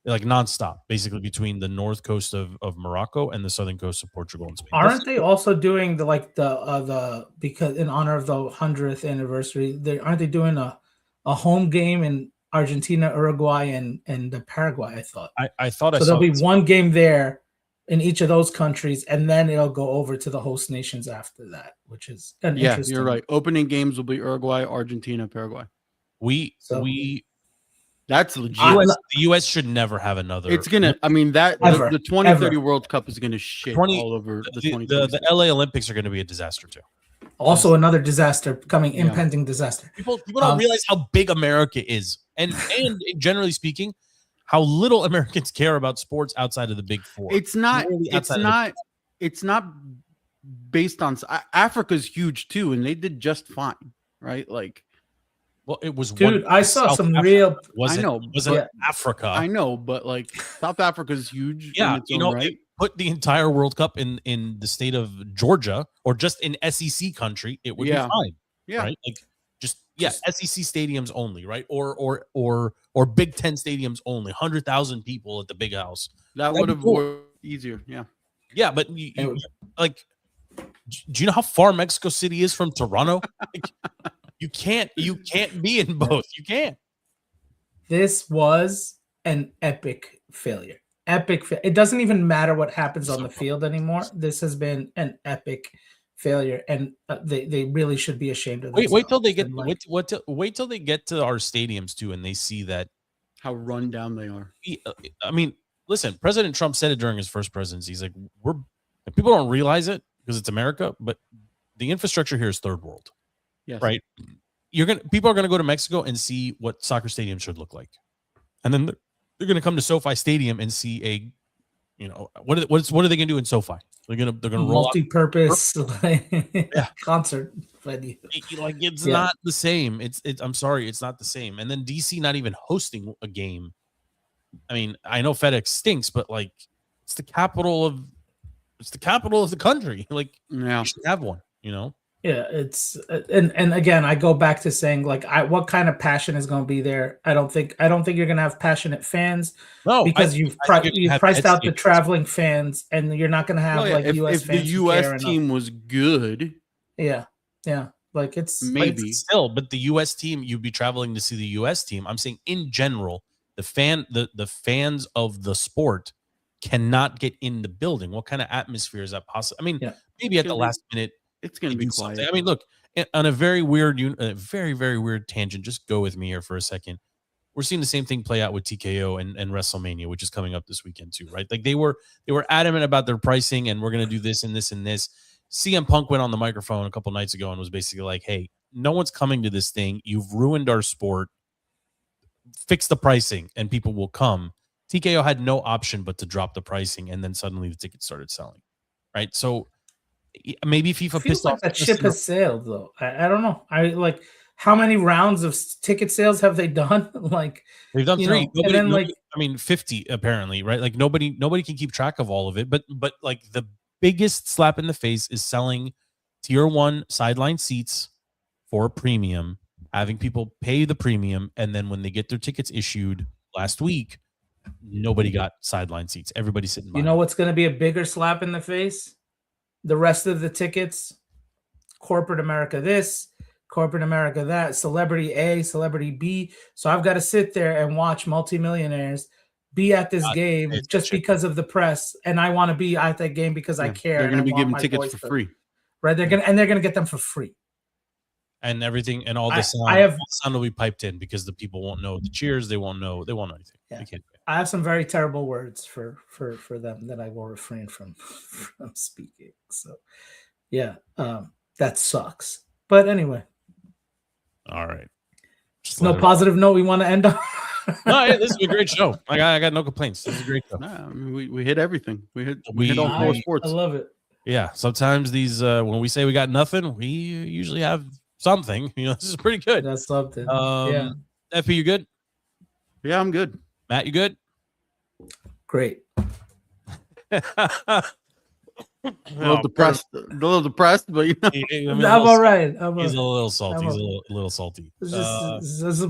nonstop, basically between the north coast of Morocco and the southern coast of Portugal and Spain. Aren't they also doing because in honor of the 100th anniversary, aren't they doing a home game in Argentina, Uruguay, and Paraguay? I thought. I thought so. There'll be one game there in each of those countries, and then it'll go over to the host nations after that, which is interesting. You're right. Opening games will be Uruguay, Argentina, Paraguay. We That's legit. The US should never have another. It's gonna. I mean that Ever. the 2030 Ever. World Cup is gonna shit 20 all over the the 2026. LA Olympics are going to be a disaster too. Also, another disaster coming, Yeah. impending disaster. People don't realize how big America is, and generally speaking, how little Americans care about sports outside of the Big Four. It's not. Literally It's outside of not. It's not based on Africa's huge too, and they did just fine, right? Like, well, it was Dude, I saw South some Africa. real. Wasn't, I know, wasn't but- Africa. I know, but like South Africa's huge. Yeah, in its own right. they put the entire World Cup in the state of Georgia or just in SEC country, it would be fine. Yeah. Right? Like just SEC stadiums only, right? Or Big Ten stadiums only. 100,000 people at the big house. That would have worked easier. Yeah. Yeah, but you, like, do you know how far Mexico City is from Toronto? Like, you can't be in both. You can't. This was an epic failure. It doesn't even matter what happens on the field anymore. This has been an epic failure, and they really should be ashamed of themselves. Wait till they get wait till they get to our stadiums too, and they see that how run down they are. I mean, listen, President Trump said it during his first presidency. He's like, people don't realize it because it's America, but the infrastructure here is third world. Yes. Right? People are gonna go to Mexico and see what soccer stadiums should look like, and then they're gonna come to SoFi Stadium and see what are they gonna do in SoFi? They're gonna roll multi-purpose concert venue. Like it's not the same. It's I'm sorry, it's not the same. And then DC not even hosting a game. I mean, I know FedEx stinks, but like it's the capital of the country. Like you should have one, you know? Yeah, it's and again, I go back to saying like, what kind of passion is going to be there? I don't think you're going to have passionate fans. No, because you've priced out the traveling fans, and you're not going to have like US fans. If the US team was good, yeah, like it's maybe still, but the US team, you'd be traveling to see the US team. I'm saying in general, the fans of the sport cannot get in the building. What kind of atmosphere is that possible? I mean, maybe at the last minute. It's going to be quiet. I mean, look, on a very weird, very, very weird tangent, just go with me here for a second. We're seeing the same thing play out with TKO and WrestleMania, which is coming up this weekend too, right? Like they were adamant about their pricing and we're going to do this and this and this. CM Punk went on the microphone a couple nights ago and was basically like, hey, no one's coming to this thing. You've ruined our sport. Fix the pricing and people will come. TKO had no option but to drop the pricing, and then suddenly the tickets started selling, right? So maybe FIFA pissed like off. That ship has sailed, though. I don't know. I like how many rounds of ticket sales have they done? Like they've done 3. Nobody, I mean, 50 apparently, right? Like nobody can keep track of all of it. But like the biggest slap in the face is selling tier 1 sideline seats for a premium, having people pay the premium, and then when they get their tickets issued last week, nobody got sideline seats. Everybody's sitting. You know what's going to be a bigger slap in the face? The rest of the tickets, corporate America this, corporate America that, celebrity A, celebrity B. So I've got to sit there and watch multimillionaires be at this game just because of the press, and I want to be at that game because I care. They're going to be giving tickets for free, right? They're gonna get them for free, and everything and all the sound. Sound will be piped in because the people won't know the cheers. They won't know anything. Yeah. They can't. I have some very terrible words for them that I will refrain from speaking. So, yeah, that sucks. But anyway, all right. No positive note we want to end on. No, this is a great show. I got no complaints. This is a great show. Nah, I mean, we hit everything. We hit all 4 sports. I love it. Yeah, sometimes these when we say we got nothing, we usually have something. You know, this is pretty good. That's something. Yeah. FP, you good? Yeah, I'm good. Matt, you good? Great. A little depressed, but you know. I'm all right. He's a little salty. He's a little salty.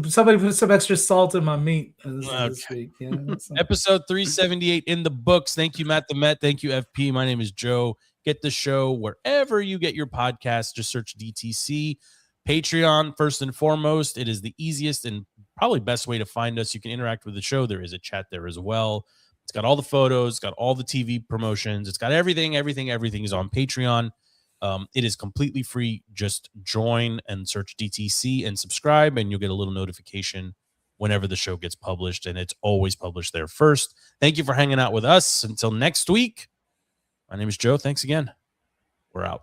Somebody put some extra salt in my meat this week. Yeah, Episode 378 in the books. Thank you, Matt the Met. Thank you, FP. My name is Joe. Get the show wherever you get your podcast. Just search DTC. Patreon, first and foremost. It is the easiest and probably best way to find us. You can interact with the show. There is a chat there as well. It's got all the photos, it's got all the TV promotions, it's got everything is on Patreon. It is completely free. Just join and search DTC and subscribe, and you'll get a little notification whenever the show gets published, and it's always published there first. Thank you for hanging out with us. Until next week, my name is Joe. Thanks again. We're out.